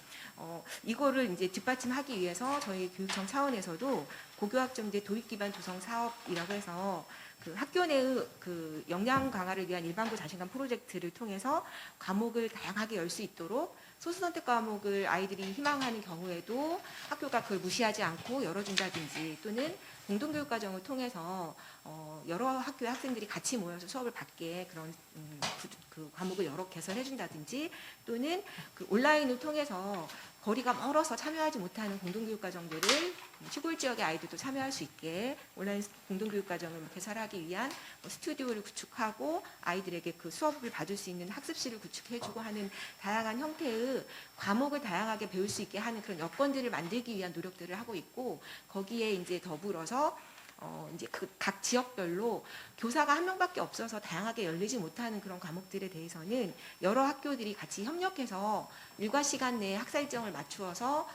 이거를 이제 뒷받침하기 위해서 저희 교육청 차원에서도 고교학점제 도입 기반 조성 사업이라고 해서 그 학교 내의 그 역량 강화를 위한 일반고 자신감 프로젝트를 통해서 과목을 다양하게 열 수 있도록 소수 선택 과목을 아이들이 희망하는 경우에도 학교가 그걸 무시하지 않고 열어준다든지 또는 공동교육 과정을 통해서 여러 학교의 학생들이 같이 모여서 수업을 받게 그런 그 과목을 여러 개설해준다든지 또는 그 온라인을 통해서 거리가 멀어서 참여하지 못하는 공동교육 과정들을 시골 지역의 아이들도 참여할 수 있게 온라인 공동교육 과정을 개설하기 위한 스튜디오를 구축하고 아이들에게 그 수업을 받을 수 있는 학습실을 구축해주고 하는 다양한 형태의 과목을 다양하게 배울 수 있게 하는 그런 여건들을 만들기 위한 노력들을 하고 있고 거기에 이제 더불어서 이제 그 각 지역별로 교사가 한 명밖에 없어서 다양하게 열리지 못하는 그런 과목들에 대해서는 여러 학교들이 같이 협력해서 일과 시간 내에 학사 일정을 맞추어서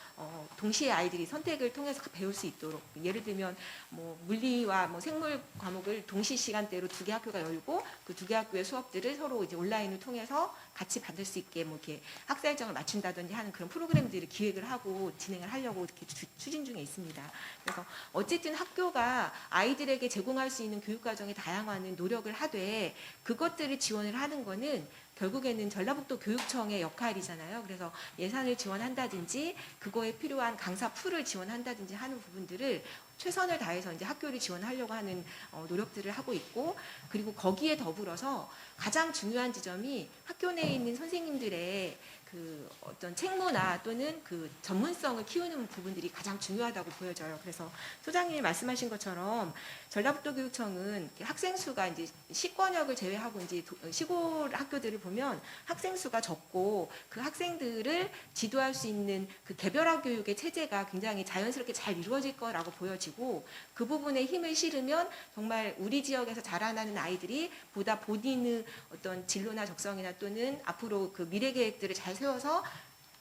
동시에 아이들이 선택을 통해서 배울 수 있도록 예를 들면 뭐 물리와 뭐 생물 과목을 동시 시간대로 두 개 학교가 열고 그 두 개 학교의 수업들을 서로 이제 온라인을 통해서 같이 받을 수 있게 뭐 이렇게 학사 일정을 맞춘다든지 하는 그런 프로그램들을 기획을 하고 진행을 하려고 이렇게 추진 중에 있습니다. 그래서 어쨌든 학교가 아이들에게 제공할 수 있는 교육 과정의 다양화는 노력을 하되 그것들을 지원을 하는 거는 결국에는 전라북도 교육청의 역할이잖아요. 그래서 예산을 지원한다든지 그거에 필요한 강사 풀을 지원한다든지 하는 부분들을 최선을 다해서 이제 학교를 지원하려고 하는 노력들을 하고 있고 그리고 거기에 더불어서 가장 중요한 지점이 학교 내에 있는 선생님들의 그 어떤 책무나 또는 그 전문성을 키우는 부분들이 가장 중요하다고 보여져요. 그래서 소장님이 말씀하신 것처럼 전라북도 교육청은 학생 수가 이제 시권역을 제외하고 이제 시골 학교들을 보면 학생 수가 적고 그 학생들을 지도할 수 있는 그 개별화 교육의 체제가 굉장히 자연스럽게 잘 이루어질 거라고 보여지고 그 부분에 힘을 실으면 정말 우리 지역에서 자라나는 아이들이 보다 본인의 어떤 진로나 적성이나 또는 앞으로 그 미래 계획들을 잘 세워서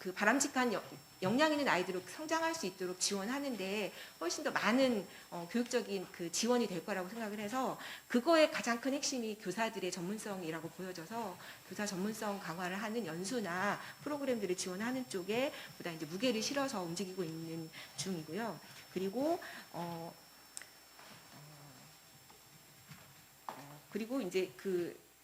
그 바람직한 역량 있는 아이들을 성장할 수 있도록 지원하는데 훨씬 더 많은 교육적인 그 지원이 될 거라고 생각을 해서 그거의 가장 큰 핵심이 교사들의 전문성이라고 보여져서 교사 전문성 강화를 하는 연수나 프로그램들을 지원하는 쪽에 보다 이제 무게를 실어서 움직이고 있는 중이고요. 그리고 그리고 이제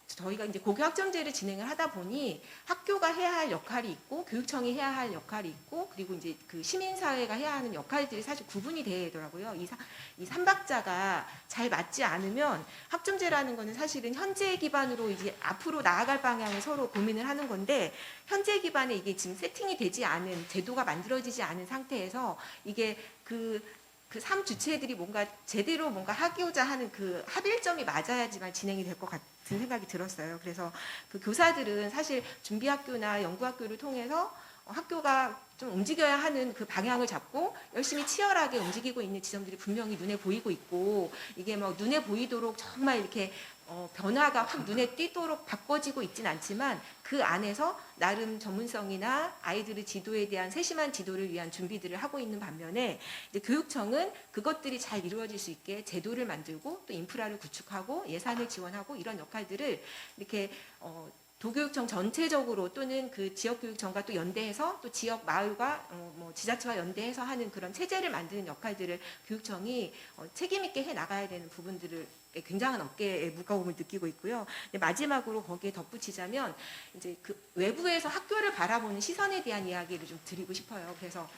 저희가 이제 고교학점제를 진행을 하다 보니 학교가 해야 할 역할이 있고 교육청이 해야 할 역할이 있고 그리고 이제 그 시민사회가 해야 하는 역할들이 사실 구분이 되더라고요. 이 삼박자가 잘 맞지 않으면 학점제라는 거는 사실은 현재 기반으로 이제 앞으로 나아갈 방향을 서로 고민을 하는 건데 현재 기반에 이게 지금 세팅이 되지 않은 제도가 만들어지지 않은 상태에서 이게 그 3주체들이 뭔가 제대로 뭔가 하고자 하는 그 합일점이 맞아야지만 진행이 될 것 같은 생각이 들었어요. 그래서 그 교사들은 사실 준비학교나 연구학교를 통해서 학교가 좀 움직여야 하는 그 방향을 잡고 열심히 치열하게 움직이고 있는 지점들이 분명히 눈에 보이고 있고 이게 뭐 눈에 보이도록 정말 이렇게 변화가 확 눈에 띄도록 바꿔지고 있진 않지만 그 안에서 나름 전문성이나 아이들의 지도에 대한 세심한 지도를 위한 준비들을 하고 있는 반면에 이제 교육청은 그것들이 잘 이루어질 수 있게 제도를 만들고 또 인프라를 구축하고 예산을 지원하고 이런 역할들을 이렇게 도교육청 전체적으로 또는 그 지역교육청과 또 연대해서 또 지역 마을과 뭐 지자체와 연대해서 하는 그런 체제를 만드는 역할들을 교육청이 책임 있게 해 나가야 되는 부분들을 굉장한 어깨에 무거움을 느끼고 있고요. 마지막으로 거기에 덧붙이자면 이제 그 외부에서 학교를 바라보는 시선에 대한 이야기를 좀 드리고 싶어요. 그래서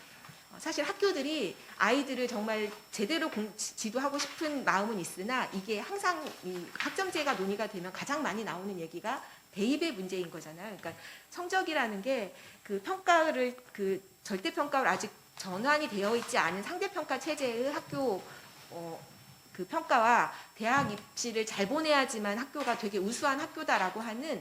사실 학교들이 아이들을 정말 제대로 지도하고 싶은 마음은 있으나 이게 항상 이 학점제가 논의가 되면 가장 많이 나오는 얘기가 대입의 문제인 거잖아요. 그러니까 성적이라는 게 그 평가를 그 절대 평가로 아직 전환이 되어 있지 않은 상대 평가 체제의 학교 그 평가와 대학 입시를 잘 보내야지만 학교가 되게 우수한 학교다라고 하는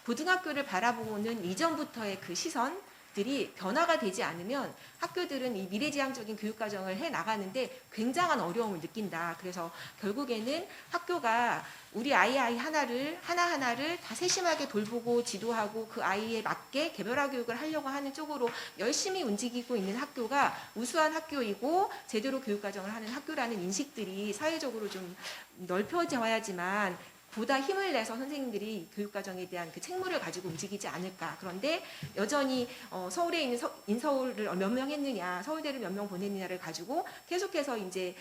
고등학교를 바라보는 이전부터의 그 시선들이 변화가 되지 않으면 학교들은 이 미래지향적인 교육과정을 해 나가는데 굉장한 어려움을 느낀다. 그래서 결국에는 학교가 우리 아이 하나하나를 다 세심하게 돌보고 지도하고 그 아이에 맞게 개별화 교육을 하려고 하는 쪽으로 열심히 움직이고 있는 학교가 우수한 학교이고 제대로 교육과정을 하는 학교라는 인식들이 사회적으로 좀 넓혀져야지만 보다 힘을 내서 선생님들이 교육과정에 대한 그 책무를 가지고 움직이지 않을까. 그런데 여전히 서울에 있는 인서울을 몇 명 했느냐, 서울대를 몇 명 보냈느냐를 가지고 계속해서 이제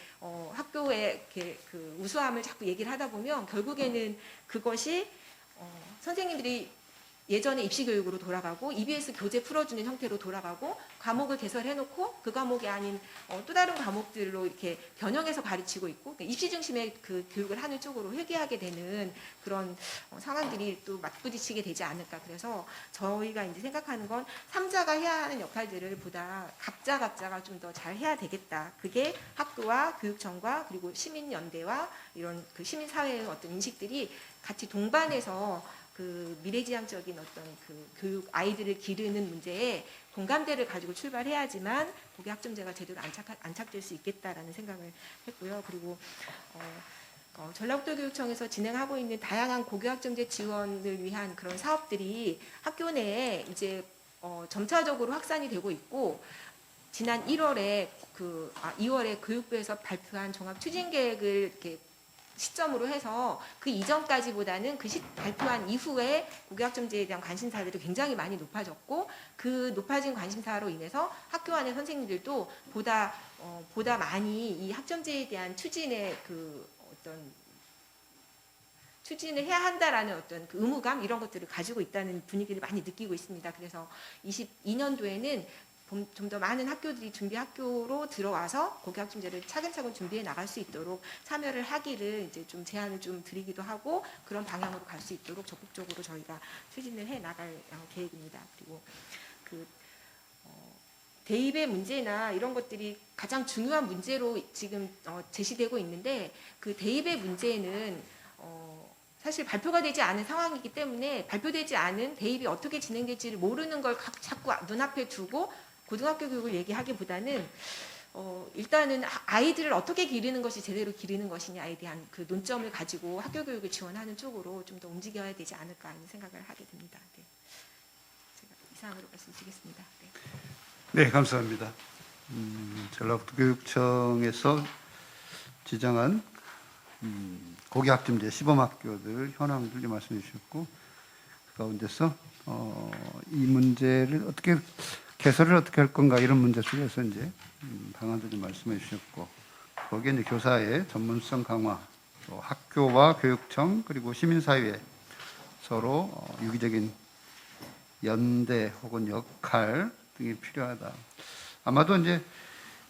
학교의 이렇게 그 우수함을 자꾸 얘기를 하다 보면 결국에는 그것이 선생님들이 예전에 입시 교육으로 돌아가고 EBS 교재 풀어주는 형태로 돌아가고 과목을 개설해놓고 그 과목이 아닌 또 다른 과목들로 이렇게 변형해서 가르치고 있고 입시 중심의 그 교육을 하는 쪽으로 회귀하게 되는 그런 상황들이 또 맞부딪히게 되지 않을까. 그래서 저희가 이제 생각하는 건 3자가 해야 하는 역할들을 보다 각자가 좀 더 잘 해야 되겠다. 그게 학교와 교육청과 그리고 시민연대와 이런 그 시민사회의 어떤 인식들이 같이 동반해서 그 미래지향적인 어떤 그 교육 아이들을 기르는 문제에 공감대를 가지고 출발해야지만 고교 학점제가 제대로 안착될 수 있겠다라는 생각을 했고요. 그리고 전라북도교육청에서 진행하고 있는 다양한 고교 학점제 지원을 위한 그런 사업들이 학교 내에 이제 점차적으로 확산이 되고 있고 지난 2월에 교육부에서 발표한 종합 추진 계획을 이렇게 시점으로 해서 그 이전까지보다는 그 발표한 이후에 고교학점제에 대한 관심사들이 굉장히 많이 높아졌고 그 높아진 관심사로 인해서 학교 안의 선생님들도 보다 많이 이 학점제에 대한 추진의 그 어떤 추진을 해야 한다라는 어떤 그 의무감 이런 것들을 가지고 있다는 분위기를 많이 느끼고 있습니다. 그래서 22년도에는 좀 더 많은 학교들이 준비 학교로 들어와서 고교학점제를 차근차근 준비해 나갈 수 있도록 참여를 하기를 이제 좀 제안을 좀 드리기도 하고 그런 방향으로 갈 수 있도록 적극적으로 저희가 추진을 해 나갈 계획입니다. 그리고 그 대입의 문제나 이런 것들이 가장 중요한 문제로 지금 제시되고 있는데 그 대입의 문제는 사실 발표가 되지 않은 상황이기 때문에 발표되지 않은 대입이 어떻게 진행될지를 모르는 걸 자꾸 눈앞에 두고 고등학교 교육을 얘기하기보다는 일단은 아이들을 어떻게 기르는 것이 제대로 기르는 것이냐에 대한 그 논점을 가지고 학교 교육을 지원하는 쪽으로 좀 더 움직여야 되지 않을까 하는 생각을 하게 됩니다. 네. 제가 이상으로 말씀드리겠습니다. 네, 네, 감사합니다. 전라북도교육청에서 지정한 고교학점제 시범학교들 현황들 말씀해 주셨고 그 가운데서 이 문제를 어떻게 개설을 어떻게 할 건가 이런 문제 속에서 이제 방안도 좀 말씀해 주셨고 거기에 이제 교사의 전문성 강화, 또 학교와 교육청 그리고 시민사회 서로 유기적인 연대 혹은 역할 등이 필요하다. 아마도 이제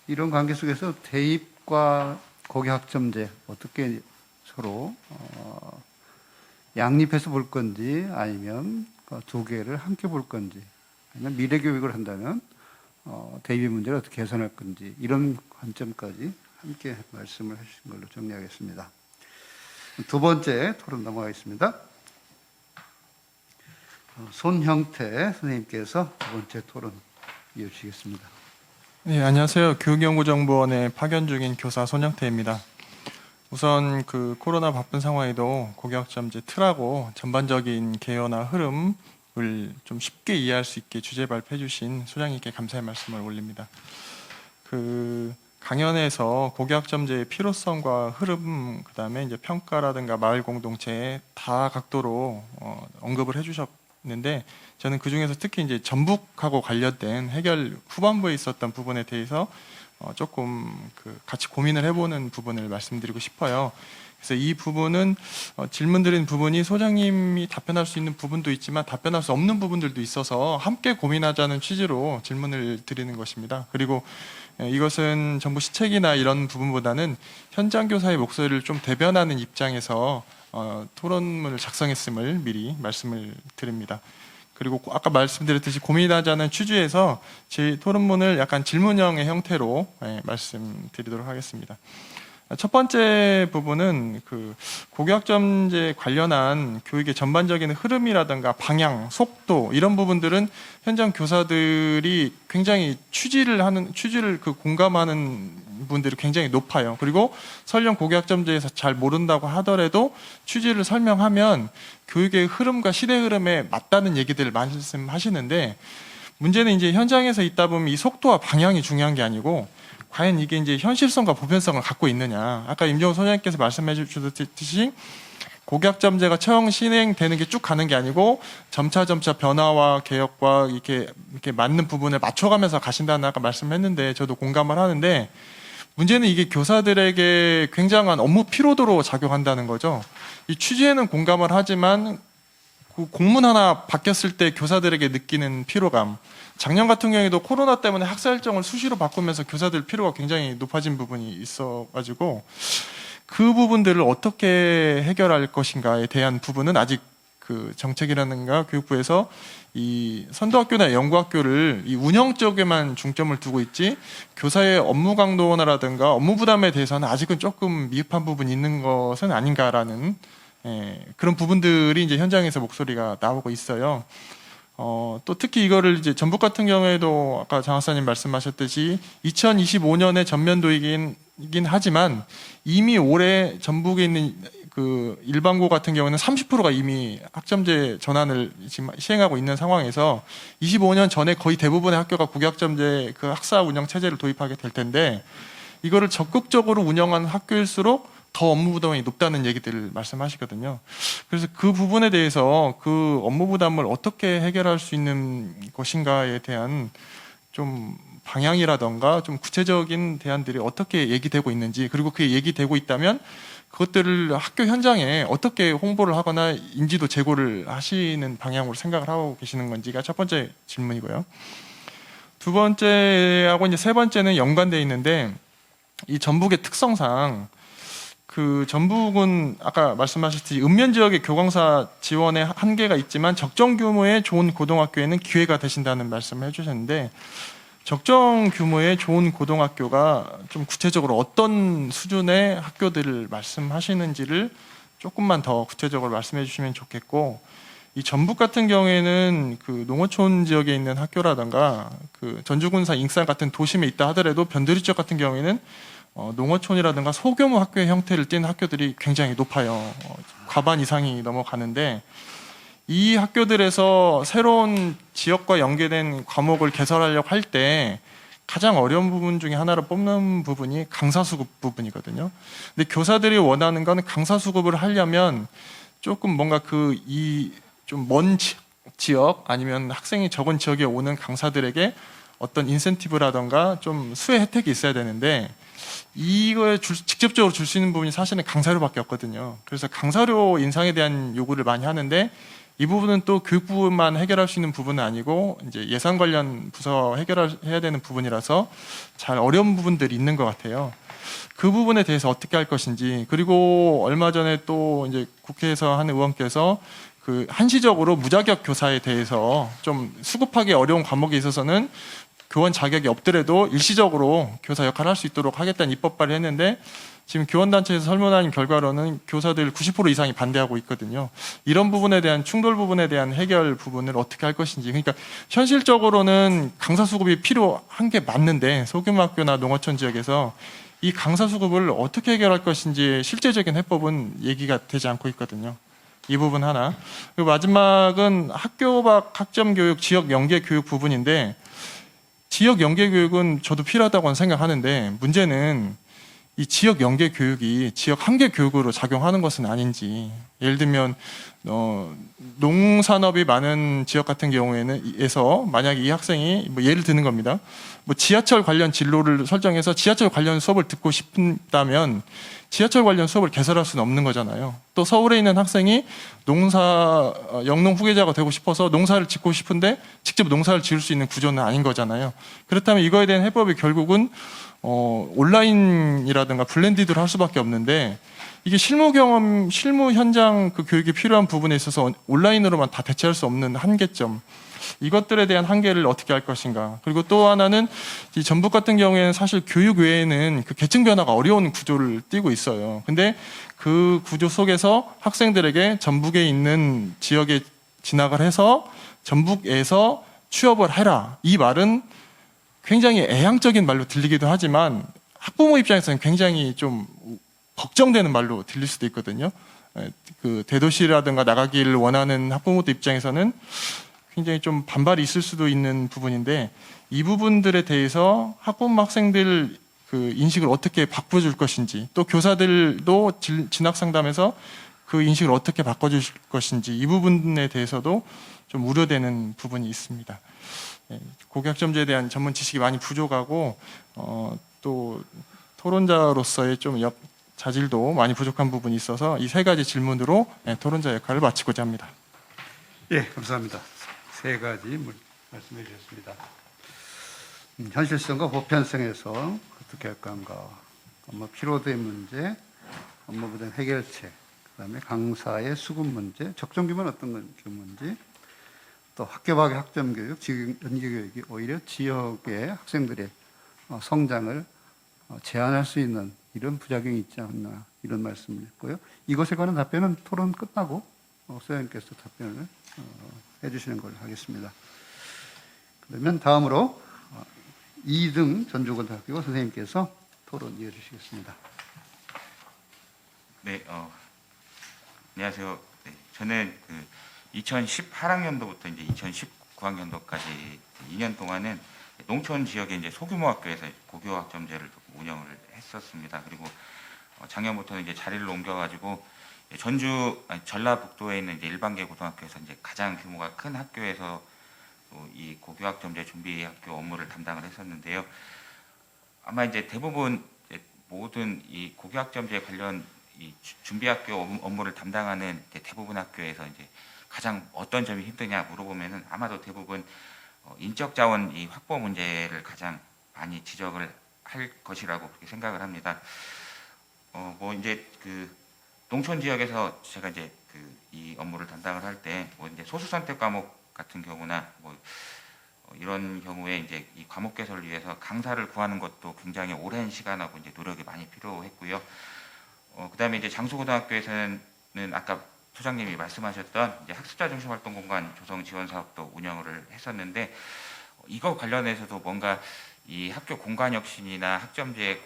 이런 관계 속에서 대입과 고교학점제 어떻게 서로 양립해서 볼 건지 아니면 두 개를 함께 볼 건지 아니면 미래 교육을 한다면 대입의 문제를 어떻게 개선할 건지 이런 관점까지 함께 말씀을 해주신 걸로 정리하겠습니다. 두 번째 토론 넘어가겠습니다. 손형태 선생님께서 두 번째 토론 이어주시겠습니다. 네, 안녕하세요. 교육연구정보원에 파견 중인 교사 손형태입니다. 우선 그 코로나 바쁜 상황에도 고교학점제 틀하고 전반적인 개요나 흐름을 좀 쉽게 이해할 수 있게 주제 발표해 주신 소장님께 감사의 말씀을 올립니다. 그 강연에서 고교학점제의 필요성과 흐름, 그다음에 이제 평가라든가 마을 공동체에 다 각도로 언급을 해 주셨는데 저는 그 중에서 특히 이제 전북하고 관련된 해결 후반부에 있었던 부분에 대해서 조금 같이 고민을 해보는 부분을 말씀드리고 싶어요. 그래서 이 부분은 질문 드린 부분이 소장님이 답변할 수 있는 부분도 있지만 답변할 수 없는 부분들도 있어서 함께 고민하자는 취지로 질문을 드리는 것입니다. 그리고 이것은 정부 시책이나 이런 부분보다는 현장 교사의 목소리를 좀 대변하는 입장에서 토론문을 작성했음을 미리 말씀을 드립니다. 그리고 아까 말씀드렸듯이 고민하자는 취지에서 제 토론문을 약간 질문형의 형태로 말씀드리도록 하겠습니다. 첫 번째 부분은 그 고교학점제 관련한 교육의 전반적인 흐름이라든가 방향, 속도 이런 부분들은 현장 교사들이 굉장히 취지를 공감하는 분들이 굉장히 높아요. 그리고 설령 고교학점제에서 잘 모른다고 하더라도 취지를 설명하면 교육의 흐름과 시대 흐름에 맞다는 얘기들을 말씀하시는데 문제는 이제 현장에서 있다 보면 이 속도와 방향이 중요한 게 아니고 과연 이게 이제 현실성과 보편성을 갖고 있느냐. 아까 임종훈 소장님께서 말씀해 주셨듯이 고교학점제가 처음 시행되는 게 쭉 가는 게 아니고 점차 변화와 개혁과 이렇게 맞는 부분을 맞춰가면서 가신다는 아까 말씀했는데 저도 공감을 하는데 문제는 이게 교사들에게 굉장한 업무 피로도로 작용한다는 거죠. 이 취지에는 공감을 하지만 그 공문 하나 바뀌었을 때 교사들에게 느끼는 피로감. 작년 같은 경우에도 코로나 때문에 학사 일정을 수시로 바꾸면서 교사들 피로가 굉장히 높아진 부분이 있어가지고 그 부분들을 어떻게 해결할 것인가에 대한 부분은 아직 그 정책이라든가 교육부에서 이 선도학교나 연구학교를 이 운영 쪽에만 중점을 두고 있지 교사의 업무 강도라든가 업무 부담에 대해서는 아직은 조금 미흡한 부분이 있는 것은 아닌가라는 그런 부분들이 이제 현장에서 목소리가 나오고 있어요. 또 특히 이거를 이제 전북 같은 경우에도 아까 장 학사님 말씀하셨듯이 2025년에 전면도이긴 하지만 이미 올해 전북에 있는 그 일반고 같은 경우는 30%가 이미 학점제 전환을 지금 시행하고 있는 상황에서 25년 전에 거의 대부분의 학교가 국영학점제 그 학사 운영 체제를 도입하게 될 텐데 이거를 적극적으로 운영한 학교일수록 더 업무 부담이 높다는 얘기들을 말씀하시거든요. 그래서 그 부분에 대해서 그 업무 부담을 어떻게 해결할 수 있는 것인가에 대한 좀 방향이라던가 좀 구체적인 대안들이 어떻게 얘기되고 있는지 그리고 그게 얘기되고 있다면 그것들을 학교 현장에 어떻게 홍보를 하거나 인지도 제고를 하시는 방향으로 생각을 하고 계시는 건지가 첫 번째 질문이고요. 두 번째하고 이제 세 번째는 연관되어 있는데 이 전북의 특성상 그 전북은 아까 말씀하셨듯이 읍면 지역의 교광사 지원에 한계가 있지만 적정 규모의 좋은 고등학교에는 기회가 되신다는 말씀을 해주셨는데 적정 규모의 좋은 고등학교가 좀 구체적으로 어떤 수준의 학교들을 말씀하시는지를 조금만 더 구체적으로 말씀해 주시면 좋겠고 이 전북 같은 경우에는 그 농어촌 지역에 있는 학교라든가 그 전주군사 인산 같은 도심에 있다 하더라도 변두리 지역 같은 경우에는 농어촌이라든가 소규모 학교의 형태를 띈 학교들이 굉장히 높아요. 과반 이상이 넘어가는데 이 학교들에서 새로운 지역과 연계된 과목을 개설하려고 할 때 가장 어려운 부분 중에 하나로 뽑는 부분이 강사 수급 부분이거든요. 근데 교사들이 원하는 건 강사 수급을 하려면 조금 뭔가 그 이 좀 먼 지역 아니면 학생이 적은 지역에 오는 강사들에게 어떤 인센티브라던가 좀 수혜 혜택이 있어야 되는데 이거에 직접적으로 줄 수 있는 부분이 사실은 강사료밖에 없거든요. 그래서 강사료 인상에 대한 요구를 많이 하는데 이 부분은 또 교육부만 해결할 수 있는 부분은 아니고 이제 예산 관련 부서 해결해야 되는 부분이라서 잘 어려운 부분들이 있는 것 같아요. 그 부분에 대해서 어떻게 할 것인지 그리고 얼마 전에 또 이제 국회에서 한 의원께서 그 한시적으로 무자격 교사에 대해서 좀 수급하기 어려운 과목에 있어서는 교원 자격이 없더라도 일시적으로 교사 역할을 할 수 있도록 하겠다는 입법 발의를 했는데 지금 교원단체에서 설문한 결과로는 교사들 90% 이상이 반대하고 있거든요. 이런 부분에 대한 충돌 부분에 대한 해결 부분을 어떻게 할 것인지 그러니까 현실적으로는 강사 수급이 필요한 게 맞는데 소규모 학교나 농어촌 지역에서 이 강사 수급을 어떻게 해결할 것인지 실제적인 해법은 얘기가 되지 않고 있거든요. 이 부분 하나. 그리고 마지막은 학교 밖 학점 교육, 지역 연계 교육 부분인데 지역 연계 교육은 저도 필요하다고 생각하는데 문제는 이 지역 연계 교육이 지역 한계 교육으로 작용하는 것은 아닌지 예를 들면 농산업이 많은 지역 같은 경우에서 만약에 이 학생이 뭐 예를 드는 겁니다. 뭐 지하철 관련 진로를 설정해서 지하철 관련 수업을 듣고 싶다면 지하철 관련 수업을 개설할 수는 없는 거잖아요. 또 서울에 있는 학생이 영농 후계자가 되고 싶어서 농사를 짓고 싶은데 직접 농사를 지을 수 있는 구조는 아닌 거잖아요. 그렇다면 이거에 대한 해법이 결국은 온라인이라든가 블렌디드로 할 수밖에 없는데 이게 실무 경험, 실무 현장 그 교육이 필요한 부분에 있어서 온라인으로만 다 대체할 수 없는 한계점. 이것들에 대한 한계를 어떻게 할 것인가. 그리고 또 하나는 이 전북 같은 경우에는 사실 교육 외에는 그 계층 변화가 어려운 구조를 띠고 있어요. 근데 그 구조 속에서 학생들에게 전북에 있는 지역에 진학을 해서 전북에서 취업을 해라. 이 말은 굉장히 애향적인 말로 들리기도 하지만 학부모 입장에서는 굉장히 좀 걱정되는 말로 들릴 수도 있거든요. 그 대도시라든가 나가기를 원하는 학부모들 입장에서는 굉장히 좀 반발이 있을 수도 있는 부분인데 이 부분들에 대해서 학부모 학생들 그 인식을 어떻게 바꿔줄 것인지 또 교사들도 진학 상담에서 그 인식을 어떻게 바꿔주실 것인지 이 부분에 대해서도 좀 우려되는 부분이 있습니다. 예, 고교학점제에 대한 전문 지식이 많이 부족하고 또 토론자로서의 좀 자질도 많이 부족한 부분이 있어서 이 세 가지 질문으로 토론자 역할을 마치고자 합니다. 예, 감사합니다. 세 가지 말씀해 주셨습니다. 현실성과 보편성에서 어떻게 할 건가, 업무 피로도의 문제, 업무 부담 해결책, 그다음에 강사의 수급 문제, 적정 규모는 어떤 규모인지, 또 학교 밖의 학점 교육, 지역 연계 교육이 오히려 지역의 학생들의 성장을 제한할 수 있는 이런 부작용이 있지 않나, 이런 말씀을 했고요. 이것에 관한 답변은 토론 끝나고 소장님께서 답변을 해주시는 걸로 하겠습니다. 그러면 다음으로 2등 전주고등학교 선생님께서 토론 이어주시겠습니다. 네, 안녕하세요. 네, 저는 2018학년도부터 이제 2019학년도까지 2년 동안은 농촌 지역의 이제 소규모 학교에서 고교학점제를 운영을 했었습니다. 그리고 작년부터는 이제 자리를 옮겨가지고 전라북도에 있는 이제 일반계 고등학교에서 이제 가장 규모가 큰 학교에서 또 이 고교학점제 준비 학교 업무를 담당을 했었는데요. 아마 이제 대부분 이제 모든 이 고교학점제 관련 이 준비학교 업무를 담당하는 대부분 학교에서 이제 가장 어떤 점이 힘드냐 물어보면은 아마도 대부분 인적 자원 이 확보 문제를 가장 많이 지적을 할 것이라고 그렇게 생각을 합니다. 뭐 이제 그 농촌 지역에서 제가 이제 그 이 업무를 담당을 할 때 뭐 이제 소수 선택 과목 같은 경우나 뭐 이런 경우에 이제 이 과목 개설을 위해서 강사를 구하는 것도 굉장히 오랜 시간하고 이제 노력이 많이 필요했고요. 그다음에 이제 장수고등학교에서는 아까 소장님이 말씀하셨던 이제 학습자 중심 활동 공간 조성 지원 사업도 운영을 했었는데 이거 관련해서도 뭔가 이 학교 공간 혁신이나 학점제형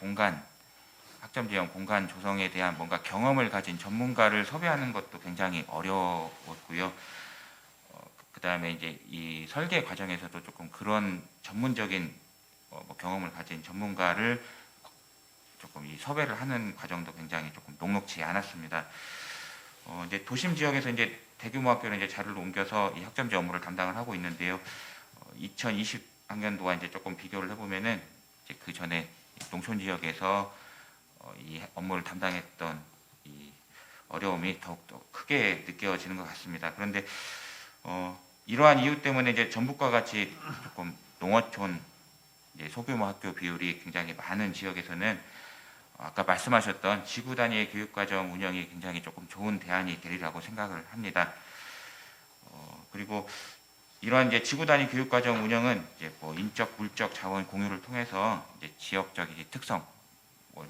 공간 조성에 대한 뭔가 경험을 가진 전문가를 섭외하는 것도 굉장히 어려웠고요. 그다음에 이제 이 설계 과정에서도 조금 그런 전문적인 뭐 경험을 가진 전문가를 조금 이 섭외를 하는 과정도 굉장히 조금 녹록지 않았습니다. 이제 도심 지역에서 이제 대규모 학교를 이제 자리를 옮겨서 이 학점제 업무를 담당을 하고 있는데요. 2020학년도와 이제 조금 비교를 해보면은 이제 그 전에 농촌 지역에서 이 업무를 담당했던 이 어려움이 더욱더 크게 느껴지는 것 같습니다. 그런데 이러한 이유 때문에 이제 전북과 같이 조금 농어촌 이제 소규모 학교 비율이 굉장히 많은 지역에서는 아까 말씀하셨던 지구 단위의 교육과정 운영이 굉장히 조금 좋은 대안이 되리라고 생각을 합니다. 그리고 이러한 이제 지구 단위 교육과정 운영은 이제 뭐 인적, 물적 자원 공유를 통해서 이제 지역적 이제 특성, 뭐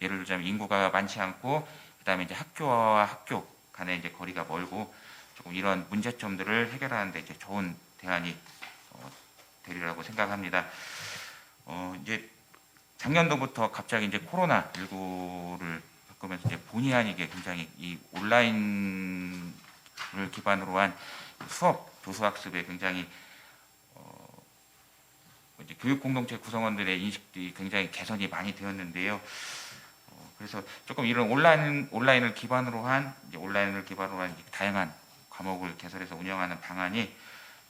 예를 들자면 인구가 많지 않고 그다음에 이제 학교와 학교 간의 이제 거리가 멀고 조금 이런 문제점들을 해결하는데 이제 좋은 대안이 되리라고 생각합니다. 이제 작년도부터 갑자기 이제 코로나19를 겪으면서 이제 본의 아니게 굉장히 이 온라인을 기반으로 한 수업, 도수학습에 굉장히 이제 교육 공동체 구성원들의 인식이 굉장히 개선이 많이 되었는데요. 그래서 조금 이런 온라인을 기반으로 한 다양한 과목을 개설해서 운영하는 방안이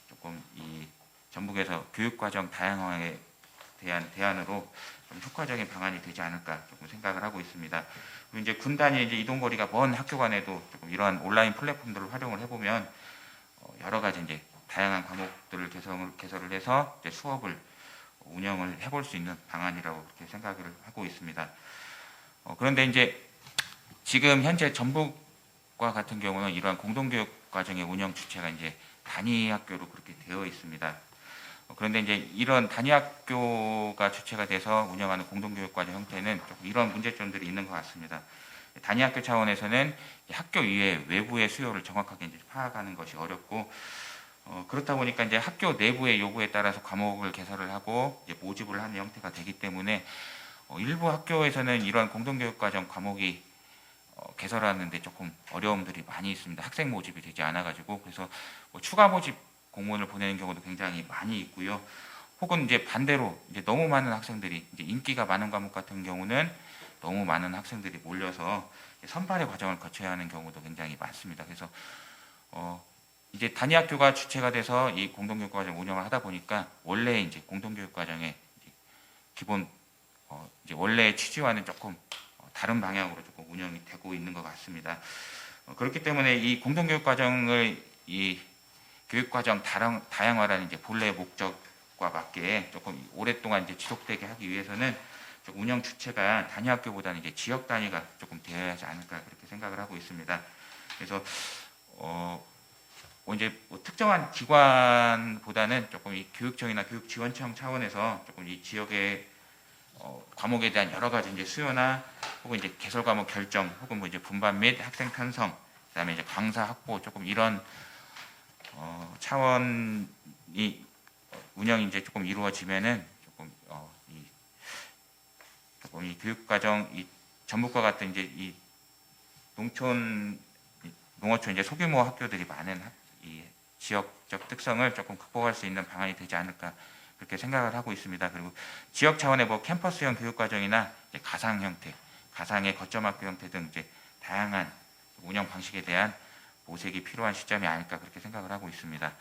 조금 이 전북에서 교육과정 다양화에 대한 대안으로 좀 효과적인 방안이 되지 않을까 조금 생각을 하고 있습니다. 그리고 이제 군 단위 이제 이동 거리가 먼 학교 간에도 조금 이러한 온라인 플랫폼들을 활용을 해보면 여러 가지 이제 다양한 과목들을 개설을 해서 이제 수업을 운영을 해볼 수 있는 방안이라고 그렇게 생각을 하고 있습니다. 그런데 이제 지금 현재 전북과 같은 경우는 이러한 공동교육 과정의 운영 주체가 이제 단위 학교로 그렇게 되어 있습니다. 그런데 이제 이런 단위 학교가 주체가 돼서 운영하는 공동교육과정 형태는 조금 이런 문제점들이 있는 것 같습니다. 단위 학교 차원에서는 학교 이외 외부의 수요를 정확하게 이제 파악하는 것이 어렵고 그렇다 보니까 이제 학교 내부의 요구에 따라서 과목을 개설을 하고 이제 모집을 하는 형태가 되기 때문에 일부 학교에서는 이러한 공동교육과정 과목이 개설하는데 조금 어려움들이 많이 있습니다. 학생 모집이 되지 않아가지고 그래서 뭐 추가 모집 공문을 보내는 경우도 굉장히 많이 있고요. 혹은 이제 반대로 이제 너무 많은 학생들이 이제 인기가 많은 과목 같은 경우는 너무 많은 학생들이 몰려서 선발의 과정을 거쳐야 하는 경우도 굉장히 많습니다. 그래서 이제 단위 학교가 주체가 돼서 이 공동교육 과정 운영을 하다 보니까 원래 이제 공동교육 과정의 기본 이제 원래의 취지와는 조금 다른 방향으로 조금 운영이 되고 있는 것 같습니다. 그렇기 때문에 이 공동교육 과정을 이 교육과정 다양화라는 이제 본래 목적과 맞게 조금 오랫동안 이제 지속되게 하기 위해서는 좀 운영 주체가 단위 학교보다는 이제 지역 단위가 조금 되어야 하지 않을까 그렇게 생각을 하고 있습니다. 그래서 이제 뭐 특정한 기관보다는 조금 이 교육청이나 교육지원청 차원에서 조금 이 지역의 과목에 대한 여러 가지 이제 수요나 혹은 이제 개설 과목 결정 혹은 뭐 이제 분반 및 학생 편성 그다음에 이제 강사 확보 조금 이런 차원이 운영이 이제 조금 이루어지면은 조금 이 교육과정 이 전북과 같은 이제 이 농촌 농어촌 이제 소규모 학교들이 많은 이 지역적 특성을 조금 극복할 수 있는 방안이 되지 않을까 그렇게 생각을 하고 있습니다. 그리고 지역 차원의 뭐 캠퍼스형 교육과정이나 이제 가상 형태, 가상의 거점 학교 형태 등 이제 다양한 운영 방식에 대한 모색이 필요한 시점이 아닐까 그렇게 생각을 하고 있습니다.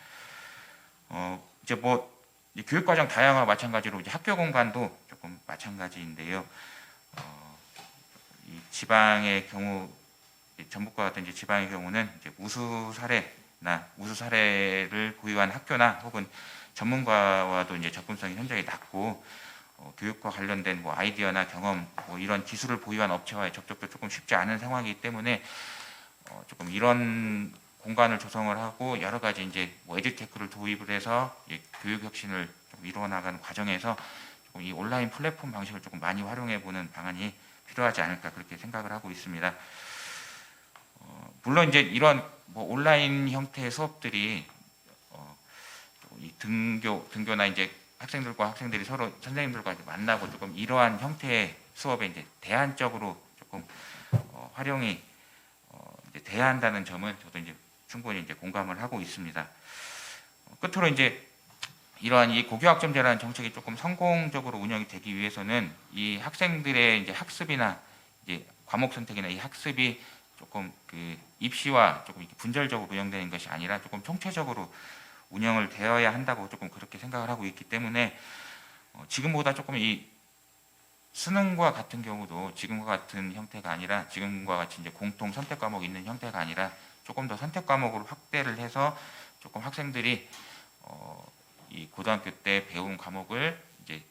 이제 뭐 이 교육과정 다양화 마찬가지로 이제 학교 공간도 조금 마찬가지인데요. 이 지방의 경우 전북과 같은 이제 지방의 경우는 이제 우수 사례를 보유한 학교나 혹은 전문가와도 이제 접근성이 현저히 낮고 교육과 관련된 뭐 아이디어나 경험 뭐 이런 기술을 보유한 업체와의 접촉도 조금 쉽지 않은 상황이기 때문에 조금 이런 공간을 조성을 하고 여러 가지 이제 뭐 에듀테크를 도입을 해서 교육 혁신을 좀 이루어 나가는 과정에서 조금 이 온라인 플랫폼 방식을 조금 많이 활용해 보는 방안이 필요하지 않을까 그렇게 생각을 하고 있습니다. 물론 이제 이런 뭐 온라인 형태의 수업들이 이 등교나 이제 학생들이 서로 선생님들과 이제 만나고 조금 이러한 형태의 수업에 이제 대안적으로 조금 활용이 이제 돼야 한다는 점은 저도 이제 충분히 이제 공감을 하고 있습니다. 끝으로 이제 이러한 이 고교학점제라는 정책이 조금 성공적으로 운영이 되기 위해서는 이 학생들의 이제 학습이나 이제 과목 선택이나 이 학습이 조금 그 입시와 조금 이렇게 분절적으로 운영되는 것이 아니라 조금 총체적으로 운영을 되어야 한다고 조금 그렇게 생각을 하고 있기 때문에 지금보다 조금 이 수능과 같은 경우도 지금과 같은 형태가 아니라 지금과 같이 이제 공통 선택 과목이 있는 형태가 아니라 조금 더 선택 과목으로 확대를 해서 조금 학생들이 이 고등학교 때 배운 과목을 이제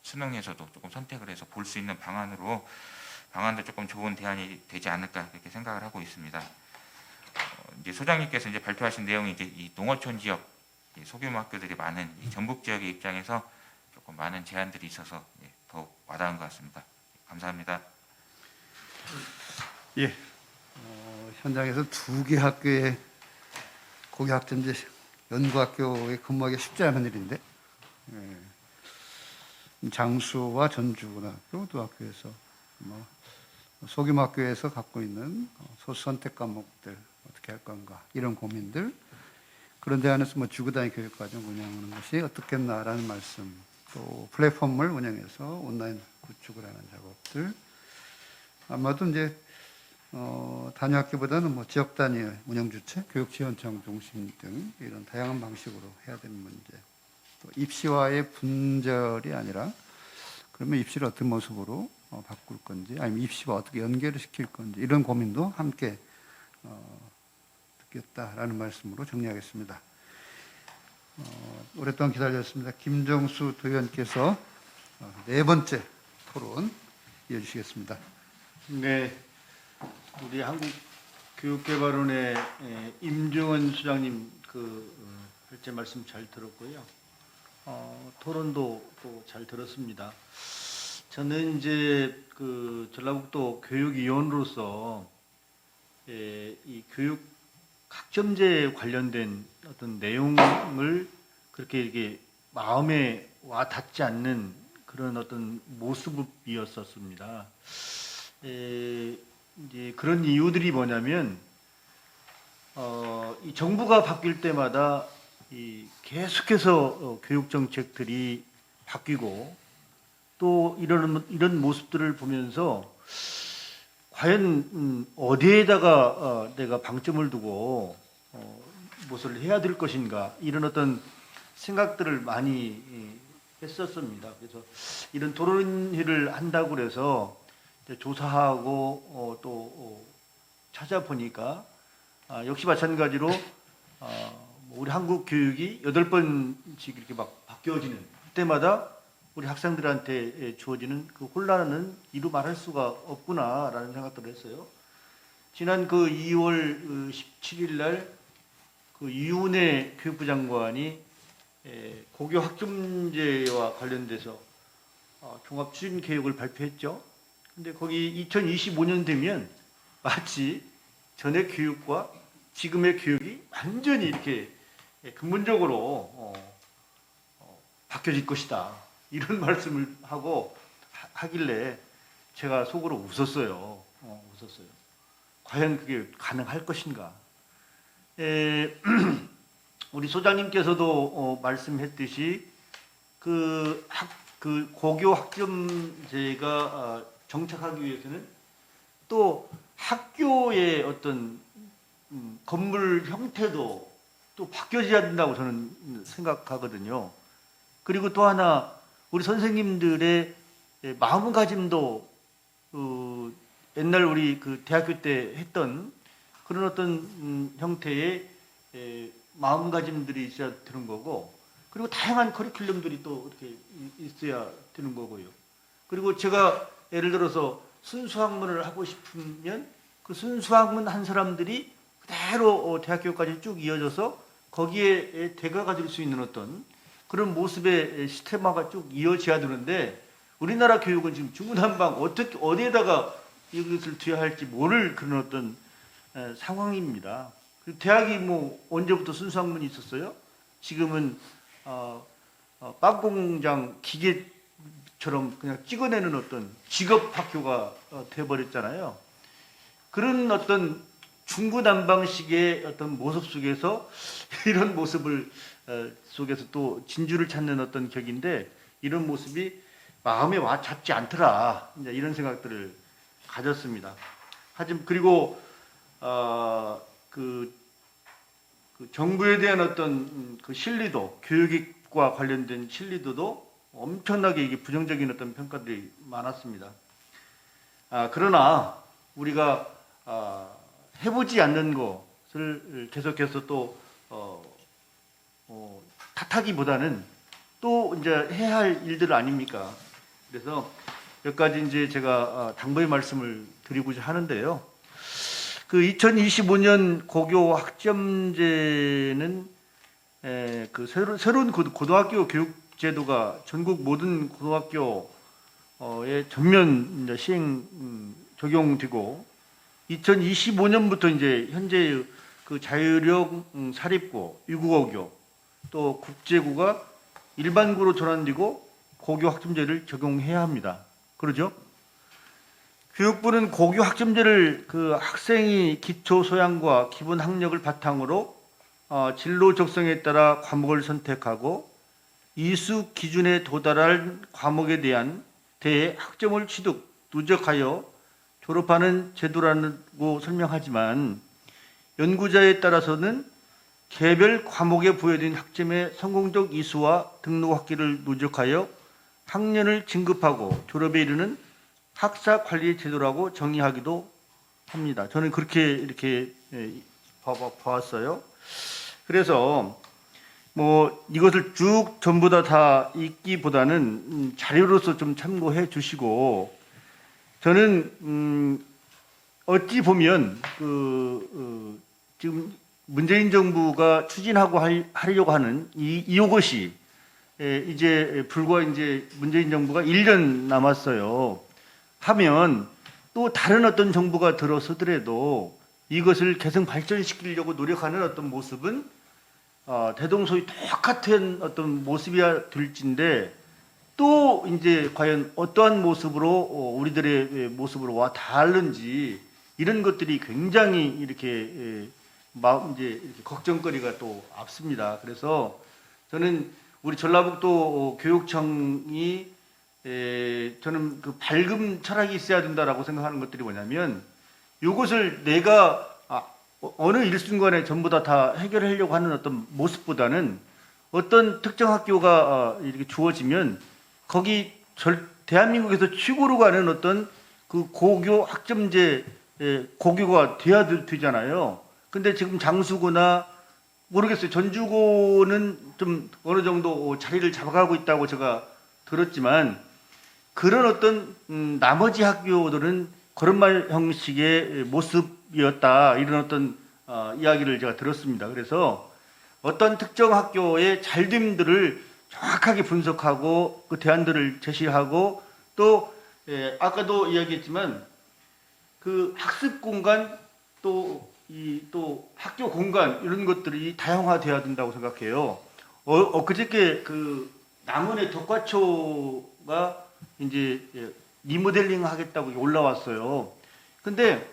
수능에서도 조금 선택을 해서 볼 수 있는 방안도 조금 좋은 대안이 되지 않을까 그렇게 생각을 하고 있습니다. 이제 소장님께서 이제 발표하신 내용이 이제 이 농어촌 지역 소규모 학교들이 많은 이 전북 지역의 입장에서 조금 많은 제안들이 있어서 더욱 와닿은 것 같습니다. 감사합니다. 예. 현장에서 두 개 학교의 고교학점제 연구학교에 근무하기 쉽지 않은 일인데 장수와 전주고등학교 두 학교에서 뭐 소규모 학교에서 갖고 있는 소수 선택 과목들 어떻게 할 건가 이런 고민들 그런 데 안에서 뭐 주구단위 교육과정 운영하는 것이 어떻겠나라는 말씀 또 플랫폼을 운영해서 온라인 구축을 하는 작업들 아마도 이제 단위 학교보다는 뭐 지역 단위의 운영 주체, 교육지원청 중심 등 이런 다양한 방식으로 해야 되는 문제. 또 입시와의 분절이 아니라 그러면 입시를 어떤 모습으로 바꿀 건지, 아니면 입시와 어떻게 연계를 시킬 건지 이런 고민도 함께 듣겠다라는 말씀으로 정리하겠습니다. 오랫동안 기다렸습니다. 김정수 도의원께서 네 번째 토론 이어주시겠습니다. 네, 우리 한국교육개발원의 임종원 수장님 발제 말씀 잘 들었고요. 토론도 또 잘 들었습니다. 저는 이제 전라북도 교육위원으로서 이 교육 학점제 관련된 어떤 내용을 그렇게 이게 마음에 와 닿지 않는 그런 어떤 모습이었었습니다. 이제 그런 이유들이 뭐냐면 이 정부가 바뀔 때마다 계속해서 교육 정책들이 바뀌고 또 이런 모습들을 보면서 과연 어디에다가 내가 방점을 두고 무엇을 해야 될 것인가 이런 어떤 생각들을 많이 했었습니다. 그래서 이런 토론회를 한다고 그래서 조사하고 또 찾아보니까 역시 마찬가지로 우리 한국 교육이 8번씩 이렇게 막 바뀌어지는 그때마다 우리 학생들한테 주어지는 그 혼란은 이루 말할 수가 없구나라는 생각들을 했어요. 지난 그 2월 17일 날 그 유은혜 교육부 장관이 고교 학점제와 관련돼서 종합 추진 계획을 발표했죠. 근데 거기 2025년 되면 마치 전의 교육과 지금의 교육이 완전히 이렇게 근본적으로 바뀌어질 것이다. 이런 말씀을 하길래 제가 속으로 웃었어요. 웃었어요. 과연 그게 가능할 것인가? 우리 소장님께서도 말씀했듯이 그 고교 학점제가 정착하기 위해서는 또 학교의 어떤 건물 형태도 또 바뀌어져야 된다고 저는 생각하거든요. 그리고 또 하나 우리 선생님들의 마음가짐도 옛날 우리 그 대학교 때 했던 그런 어떤 형태의 마음가짐들이 있어야 되는 거고, 그리고 다양한 커리큘럼들이 또 이렇게 있어야 되는 거고요. 그리고 제가 예를 들어서 순수학문을 하고 싶으면 그 순수학문 한 사람들이 그대로 대학교까지 쭉 이어져서 거기에 대가 가질 수 있는 어떤 그런 모습의 시스템화가 쭉 이어져야 되는데, 우리나라 교육은 지금 중구난방 어디에다가 이것을 둬야 할지 모를 그런 어떤 상황입니다. 대학이 뭐 언제부터 순수학문이 있었어요? 지금은 빵 공장 기계처럼 그냥 찍어내는 어떤 직업 학교가 돼버렸잖아요. 그런 어떤 중구난방식의 어떤 모습 속에서 이런 모습을 속에서 또 진주를 찾는 어떤 격인데, 이런 모습이 마음에 와 닿지 않더라, 이제 이런 생각들을 가졌습니다. 하지만 그리고 그 정부에 대한 어떤 그 신뢰도, 교육과 관련된 신뢰도도 엄청나게 이게 부정적인 어떤 평가들이 많았습니다. 그러나 우리가 해보지 않는 것을 계속해서 또 탓하기보다는 또 이제 해야 할 일들 아닙니까? 그래서 몇 가지 이제 제가 당부의 말씀을 드리고자 하는데요. 그 2025년 고교 학점제는 그 새로운 고등학교 교육 제도가 전국 모든 고등학교에 전면 이제 시행 적용되고, 2025년부터 이제 현재 그 자율형 사립고, 유국어교, 또 국제고가 일반고로 전환되고 고교 학점제를 적용해야 합니다. 그러죠? 교육부는 고교 학점제를 그 학생이 기초 소양과 기본 학력을 바탕으로 진로 적성에 따라 과목을 선택하고 이수 기준에 도달할 과목에 대해 학점을 취득, 누적하여 졸업하는 제도라고 설명하지만, 연구자에 따라서는 개별 과목에 부여된 학점의 성공적 이수와 등록 학기를 누적하여 학년을 진급하고 졸업에 이르는 학사 관리 제도라고 정의하기도 합니다. 저는 그렇게 이렇게 봐왔어요. 그래서 뭐 이것을 쭉 전부 다 읽기보다는 자료로서 좀 참고해 주시고, 저는 어찌 보면 지금 문재인 정부가 추진하고 하려고 하는 이것이 이제 불과 이제 문재인 정부가 1년 남았어요. 하면 또 다른 어떤 정부가 들어서더라도 이것을 계속 발전시키려고 노력하는 어떤 모습은 대동소이 똑같은 어떤 모습이야 될진데, 또 이제 과연 어떠한 모습으로 우리들의 모습으로 와 닿을는지, 이런 것들이 굉장히 이렇게 이제 이렇게 걱정거리가 또 앞섭니다. 그래서 저는 우리 전라북도 교육청이 저는 그 밝음 철학이 있어야 된다라고 생각하는 것들이 뭐냐면, 이것을 내가 어느 일순간에 전부 다 해결하려고 하는 어떤 모습보다는, 어떤 특정 학교가 이렇게 주어지면 거기 대한민국에서 최고로 가는 어떤 그 고교 학점제 고교가 돼야 되잖아요. 근데 지금 장수고나 모르겠어요. 전주고는 좀 어느 정도 자리를 잡아가고 있다고 제가 들었지만, 그런 어떤 나머지 학교들은 걸음말 형식의 모습이었다, 이런 어떤 이야기를 제가 들었습니다. 그래서 어떤 특정 학교의 잘됨들을 정확하게 분석하고 그 대안들을 제시하고, 또 아까도 이야기했지만 그 학습 공간, 또 학교 공간, 이런 것들이 다양화돼야 된다고 생각해요. 그저께 그 남원의 덕화초가 이제 리모델링 하겠다고 올라왔어요. 근데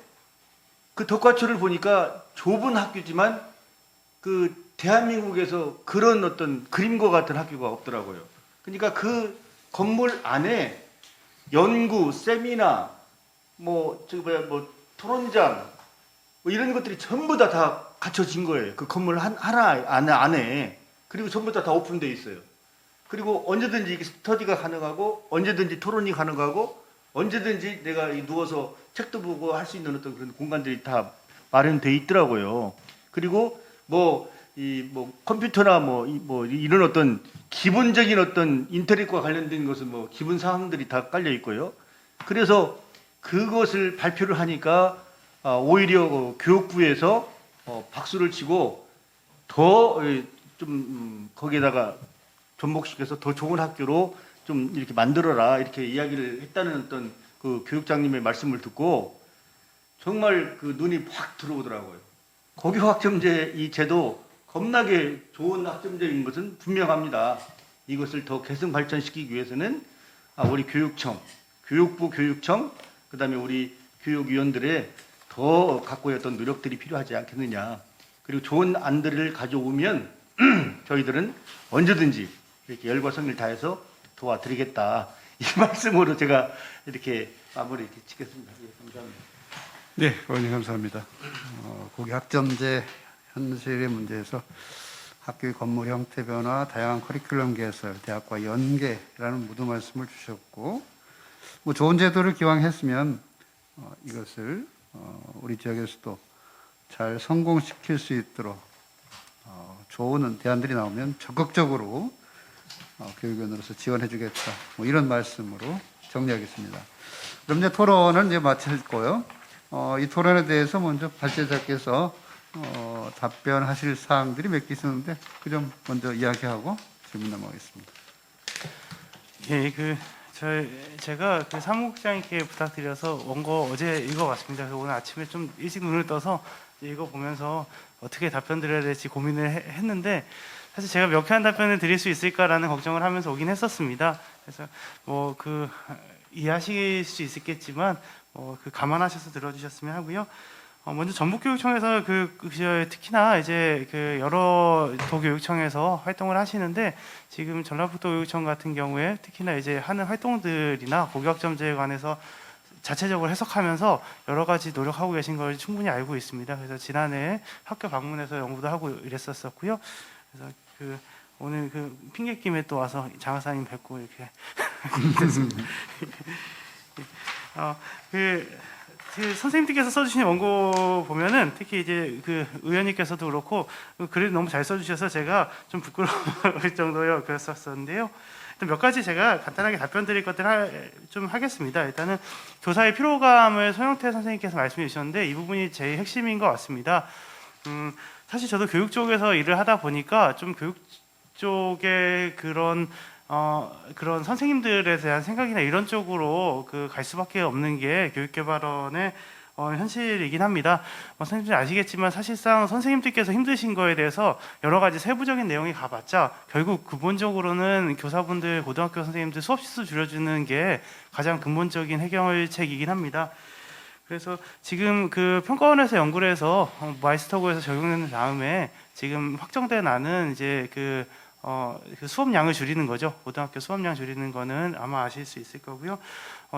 그 덕화초를 보니까 좁은 학교지만 그 대한민국에서 그런 어떤 그림과 같은 학교가 없더라고요. 그러니까 그 건물 안에 연구, 세미나, 뭐 토론장, 뭐 이런 것들이 전부 다 갖춰진 거예요. 그 건물 하나 안에. 그리고 전부 다 오픈되어 있어요. 그리고 언제든지 스터디가 가능하고, 언제든지 토론이 가능하고, 언제든지 내가 누워서 책도 보고 할 수 있는 어떤 그런 공간들이 다 마련되어 있더라고요. 그리고 컴퓨터나 이런 어떤 기본적인 어떤 인터넷과 관련된 것은 기본 사항들이 다 깔려 있고요. 그래서 그것을 발표를 하니까 오히려 교육부에서 박수를 치고 더 좀 거기에다가 접목시켜서 더 좋은 학교로 좀 이렇게 만들어라, 이렇게 이야기를 했다는 어떤 그 교육장님의 말씀을 듣고 정말 그 눈이 확 들어오더라고요. 고교 학점제 이 제도 겁나게 좋은 학점제인 것은 분명합니다. 이것을 더 개선 발전시키기 위해서는 우리 교육청, 교육부 교육청, 그다음에 우리 교육위원들의 더 갖고의 어떤 노력들이 필요하지 않겠느냐. 그리고 좋은 안들을 가져오면 저희들은 언제든지 이렇게 열과 성의를 다해서 도와드리겠다. 이 말씀으로 제가 이렇게 마무리 이렇게 짓겠습니다. 예, 감사합니다. 네, 의원님 감사합니다. 고교 학점제 현실의 문제에서 학교의 건물 형태 변화, 다양한 커리큘럼 개설, 대학과 연계라는 모든 말씀을 주셨고, 뭐 좋은 제도를 기왕했으면 이것을 우리 지역에서도 잘 성공시킬 수 있도록 좋은 대안들이 나오면 적극적으로 교육위원으로서 지원해주겠다. 뭐 이런 말씀으로 정리하겠습니다. 그럼 이제 토론은 이제 마칠 거요. 이 토론에 대해서 먼저 발제자께서 답변하실 사항들이 몇 개 있었는데 그 점 먼저 이야기하고 질문 넘어가겠습니다. 예, 제가 그 사무국장님께 부탁드려서 원고 어제 읽어봤습니다. 그래서 오늘 아침에 좀 일찍 눈을 떠서 읽어보면서 어떻게 답변 드려야 될지 고민을 했는데, 사실 제가 명쾌한 답변을 드릴 수 있을까라는 걱정을 하면서 오긴 했었습니다. 그래서 이해하실 수 있겠지만 감안하셔서 들어주셨으면 하고요. 먼저 전북교육청에서 특히나 이제 여러 도교육청에서 활동을 하시는데, 지금 전라북도교육청 같은 경우에 특히나 이제 하는 활동들이나 고교학점제에 관해서 자체적으로 해석하면서 여러 가지 노력하고 계신 걸 충분히 알고 있습니다. 그래서 지난해 학교 방문해서 연구도 하고 이랬었고요. 그래서 오늘 핑계김에 또 와서 장하사님 뵙고 이렇게 됐습니다. 선생님들께서 써주신 원고 보면은 특히 이제 의원님께서도 그렇고 글을 너무 잘 써주셔서 제가 좀 부끄러울 정도요 그랬었는데요. 몇 가지 제가 간단하게 답변 드릴 것들 좀 하겠습니다. 일단은 교사의 피로감을 손영태 선생님께서 말씀해 주셨는데, 이 부분이 제일 핵심인 것 같습니다. 사실 저도 교육 쪽에서 일을 하다 보니까 좀 교육 쪽의 그런 선생님들에 대한 생각이나 이런 쪽으로 갈 수밖에 없는 게 교육개발원의 현실이긴 합니다. 선생님들 아시겠지만 사실상 선생님들께서 힘드신 거에 대해서 여러 가지 세부적인 내용이 가봤자 결국 근본적으로는 교사분들, 고등학교 선생님들 수업 시수 줄여주는 게 가장 근본적인 해결책이긴 합니다. 그래서 지금 평가원에서 연구를 해서 마이스터고에서 적용된 다음에 지금 확정된 안은 이제 그 수업량을 줄이는 거죠. 고등학교 수업량 줄이는 거는 아마 아실 수 있을 거고요.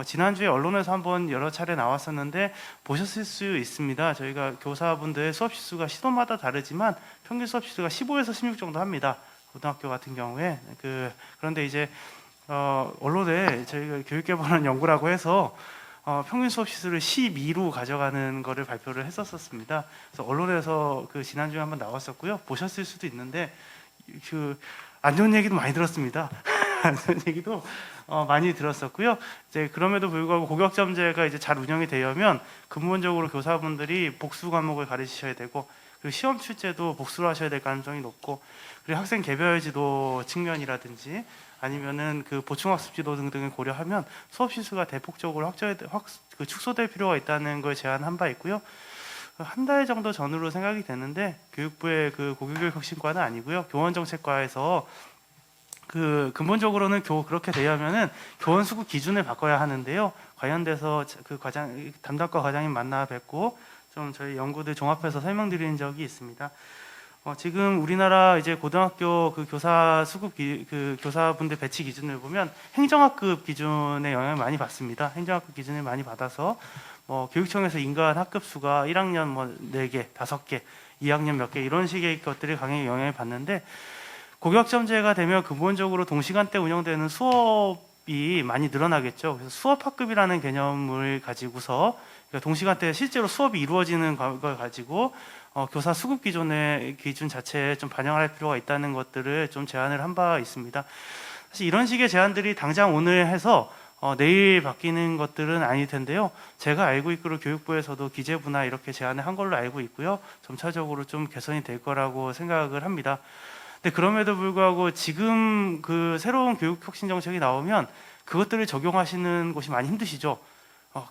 지난주에 언론에서 한번 여러 차례 나왔었는데 보셨을 수 있습니다. 저희가 교사분들 수업 시수가 시도마다 다르지만 평균 수업 시수가 15에서 16 정도 합니다. 고등학교 같은 경우에 그런데 이제 언론에 저희가 교육개발원 연구라고 해서 평균 수업 시수를 12로 가져가는 거를 발표를 했었습니다. 그래서 언론에서 지난주에 한번 나왔었고요. 보셨을 수도 있는데 안 좋은 얘기도 많이 들었습니다. 안 좋은 얘기도 많이 들었었고요. 이제 그럼에도 불구하고 고교학점제가 이제 잘 운영이 되려면 근본적으로 교사분들이 복수 과목을 가르치셔야 되고 그리고 시험 출제도 복수로 하셔야 될 가능성이 높고 그리고 학생 개별 지도 측면이라든지 아니면은 보충학습 지도 등등을 고려하면 수업 시수가 대폭적으로 축소될 필요가 있다는 걸 제안한 바 있고요. 한 달 정도 전으로 생각이 되는데 교육부의 고교교육혁신과는 아니고요. 교원정책과에서 근본적으로는 그렇게 되려면은 교원 수급 기준을 바꿔야 하는데요. 관련돼서 담당과 과장님 만나 뵙고 좀 저희 연구들 종합해서 설명드리는 적이 있습니다. 지금 우리나라 이제 고등학교 교사 수급 교사분들 배치 기준을 보면 행정학급 기준에 영향을 많이 받습니다. 행정학급 기준을 많이 받아서 교육청에서 인가한 학급 수가 1학년 4개, 5개, 2학년 몇 개 이런 식의 것들이 강하게 영향을 받는데 고교학점제가 되면 근본적으로 동시간대 운영되는 수업이 많이 늘어나겠죠. 그래서 수업학급이라는 개념을 가지고서 그러니까 동시간대에 실제로 수업이 이루어지는 걸 가지고 교사 수급 기준 자체에 좀 반영할 필요가 있다는 것들을 좀 제안을 한 바 있습니다. 사실 이런 식의 제안들이 당장 오늘 해서 내일 바뀌는 것들은 아닐 텐데요. 제가 알고 있기로 교육부에서도 기재부나 이렇게 제안을 한 걸로 알고 있고요. 점차적으로 좀 개선이 될 거라고 생각을 합니다. 근데 그럼에도 불구하고 지금 새로운 교육혁신 정책이 나오면 그것들을 적용하시는 곳이 많이 힘드시죠.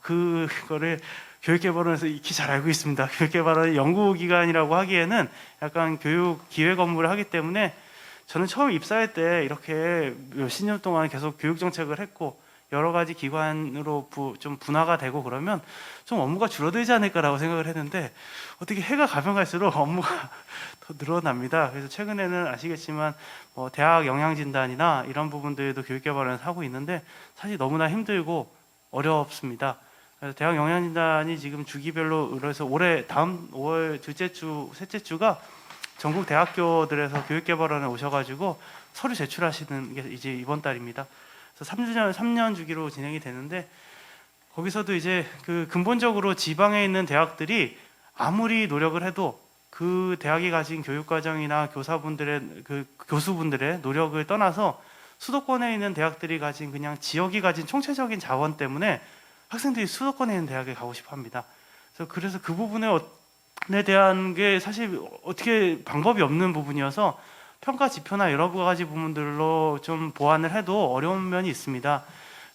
그거를 교육개발원에서 익히 잘 알고 있습니다. 교육개발원의 연구기관이라고 하기에는 약간 교육 기획 업무를 하기 때문에 저는 처음 입사할 때 이렇게 몇십 년 동안 계속 교육 정책을 했고 여러 가지 기관으로 좀 분화가 되고 그러면 좀 업무가 줄어들지 않을까라고 생각을 했는데 어떻게 해가 가면 갈수록 업무가 더 늘어납니다. 그래서 최근에는 아시겠지만 대학 영양진단이나 이런 부분들도 교육개발원에서 하고 있는데 사실 너무나 힘들고 어렵습니다. 그래서 대학 영양진단이 지금 주기별로 그래서 올해 다음 5월 둘째 주, 셋째 주가 전국 대학교들에서 교육개발원에 오셔가지고 서류 제출하시는 게 이제 이번 달입니다. 그래서 3년 주기로 진행이 되는데 거기서도 이제 근본적으로 지방에 있는 대학들이 아무리 노력을 해도 그 대학이 가진 교육과정이나 교수분들의 노력을 떠나서 수도권에 있는 대학들이 가진 그냥 지역이 가진 총체적인 자원 때문에 학생들이 수도권에 있는 대학에 가고 싶어 합니다. 그래서 그 부분에 대한 게 사실 어떻게 방법이 없는 부분이어서 평가 지표나 여러 가지 부분들로 좀 보완을 해도 어려운 면이 있습니다.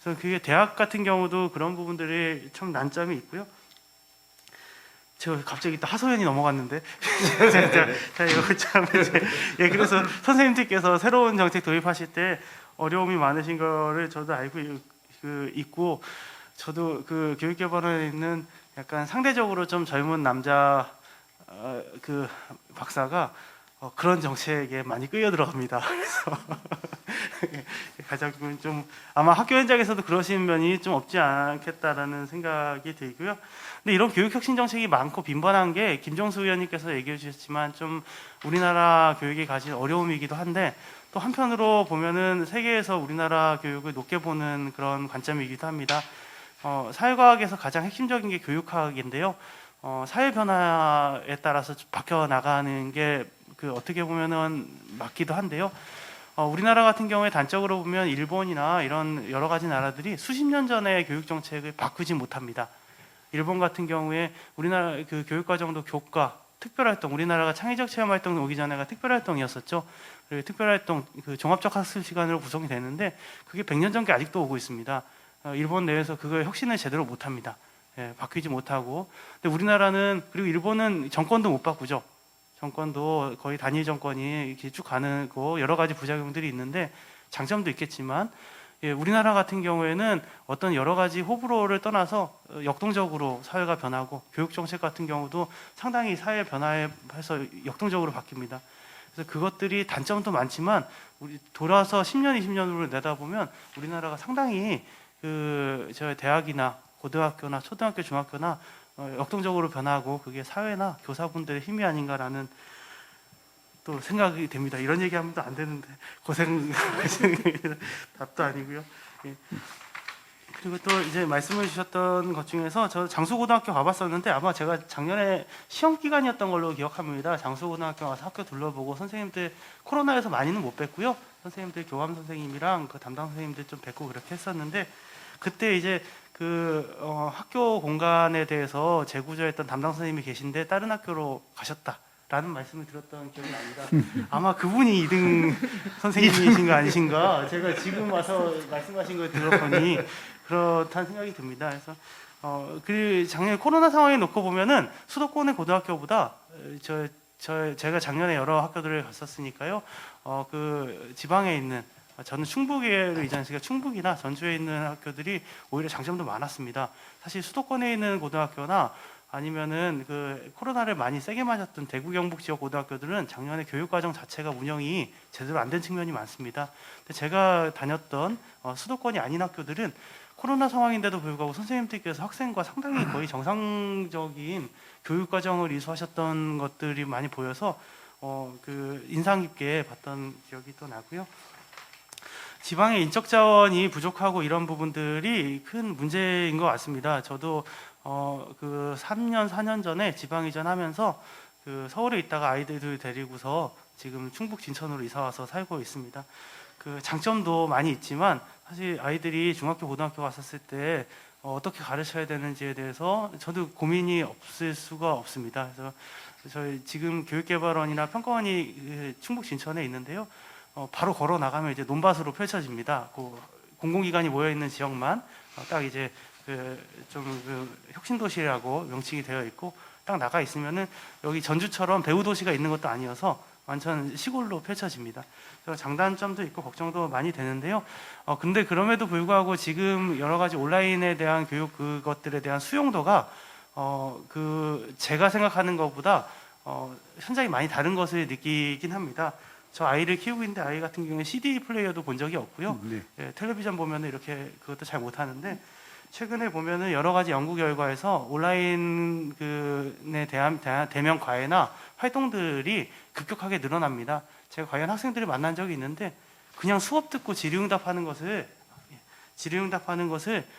그래서 그게 대학 같은 경우도 그런 부분들이 좀 난점이 있고요. 제가 갑자기 또 하소연이 넘어갔는데 자 이거 참 그래서 선생님들께서 새로운 정책 도입하실 때 어려움이 많으신 거를 저도 알고 있고 저도 교육개발원에 있는 약간 상대적으로 좀 젊은 남자 박사가 그런 정책에 많이 끌려 들어갑니다. 그래서 가장 좀 아마 학교 현장에서도 그러신 면이 좀 없지 않겠다라는 생각이 들고요. 근데 이런 교육혁신 정책이 많고 빈번한 게 김정수 의원님께서 얘기해 주셨지만 좀 우리나라 교육이 가진 어려움이기도 한데 또 한편으로 보면은 세계에서 우리나라 교육을 높게 보는 그런 관점이기도 합니다. 사회과학에서 가장 핵심적인 게 교육학인데요. 사회 변화에 따라서 바뀌어 나가는 게 어떻게 보면은 맞기도 한데요. 우리나라 같은 경우에 단적으로 보면 일본이나 이런 여러 가지 나라들이 수십 년 전에 교육 정책을 바꾸지 못합니다. 일본 같은 경우에 우리나라 교육과정도 교과, 특별활동, 우리나라가 창의적 체험활동 오기 전에가 특별활동이었었죠. 그리고 특별활동 종합적 학습 시간으로 구성이 되는데 그게 100년 전게 아직도 오고 있습니다. 일본 내에서 그걸 혁신을 제대로 못합니다. 바뀌지 못하고. 근데 우리나라는 그리고 일본은 정권도 못 바꾸죠. 정권도 거의 단일 정권이 이렇게 쭉 가는 거 여러 가지 부작용들이 있는데 장점도 있겠지만 우리나라 같은 경우에는 어떤 여러 가지 호불호를 떠나서 역동적으로 사회가 변하고 교육 정책 같은 경우도 상당히 사회 변화해서 역동적으로 바뀝니다. 그래서 그것들이 단점도 많지만 우리 돌아서 10년, 20년으로 내다보면 우리나라가 상당히 저 대학이나 고등학교나 초등학교, 중학교나 역동적으로 변하고 그게 사회나 교사분들의 힘이 아닌가라는 또 생각이 됩니다. 이런 얘기하면 또 안 되는데 고생 답도 아니고요. 예. 그리고 또 이제 말씀해 주셨던 것 중에서 저 장수고등학교 가봤었는데 아마 제가 작년에 시험 기간이었던 걸로 기억합니다. 장수고등학교 가서 학교 둘러보고 선생님들 코로나에서 많이는 못 뵀고요. 선생님들 교감 선생님이랑 그 담당 선생님들 좀 뵙고 그렇게 했었는데 그때 이제 학교 공간에 대해서 재구조했던 담당 선생님이 계신데 다른 학교로 가셨다라는 말씀을 들었던 기억이 납니다. 아마 그분이 2등 선생님이신 거 아니신가? 제가 지금 와서 말씀하신 걸 들었더니 그렇다는 생각이 듭니다. 그래서 그 작년 코로나 상황에 놓고 보면은 수도권의 고등학교보다 제가 작년에 여러 학교들을 갔었으니까요. 그 지방에 있는 저는 충북을 이전했으니까 충북이나 전주에 있는 학교들이 오히려 장점도 많았습니다. 사실 수도권에 있는 고등학교나 아니면은 그 코로나를 많이 세게 맞았던 대구 경북 지역 고등학교들은 작년에 교육과정 자체가 운영이 제대로 안 된 측면이 많습니다. 근데 제가 다녔던 수도권이 아닌 학교들은 코로나 상황인데도 불구하고 선생님들께서 학생과 상당히 거의 정상적인 교육과정을 이수하셨던 것들이 많이 보여서 그 인상 깊게 봤던 기억이 또 나고요. 지방의 인적 자원이 부족하고 이런 부분들이 큰 문제인 것 같습니다. 저도 그 3년, 4년 전에 지방 이전하면서 그 서울에 있다가 아이들을 데리고서 지금 충북 진천으로 이사 와서 살고 있습니다. 그 장점도 많이 있지만 사실 아이들이 중학교, 고등학교 갔었을 때 어떻게 가르쳐야 되는지에 대해서 저도 고민이 없을 수가 없습니다. 그래서 저희 지금 교육개발원이나 평가원이 충북 진천에 있는데요. 바로 걸어 나가면 이제 논밭으로 펼쳐집니다. 그 공공기관이 모여 있는 지역만 딱 이제 그 혁신도시라고 명칭이 되어 있고 딱 나가 있으면은 여기 전주처럼 배후 도시가 있는 것도 아니어서 완전 시골로 펼쳐집니다. 그래서 장단점도 있고 걱정도 많이 되는데요. 근데 그럼에도 불구하고 지금 여러 가지 온라인에 대한 교육 그것들에 대한 수용도가 제가 생각하는 것보다 현장이 많이 다른 것을 느끼긴 합니다. 저 아이를 키우고 있는데 아이 같은 경우는 CD 플레이어도 본 적이 없고요. 네. 예, 텔레비전 보면은 이렇게 그것도 잘 못하는데 최근에 보면은 여러 가지 연구 결과에서 온라인에 대한 대면 과외나 활동들이 급격하게 늘어납니다. 제가 과연 학생들을 만난 적이 있는데 그냥 수업 듣고 질의응답하는 것을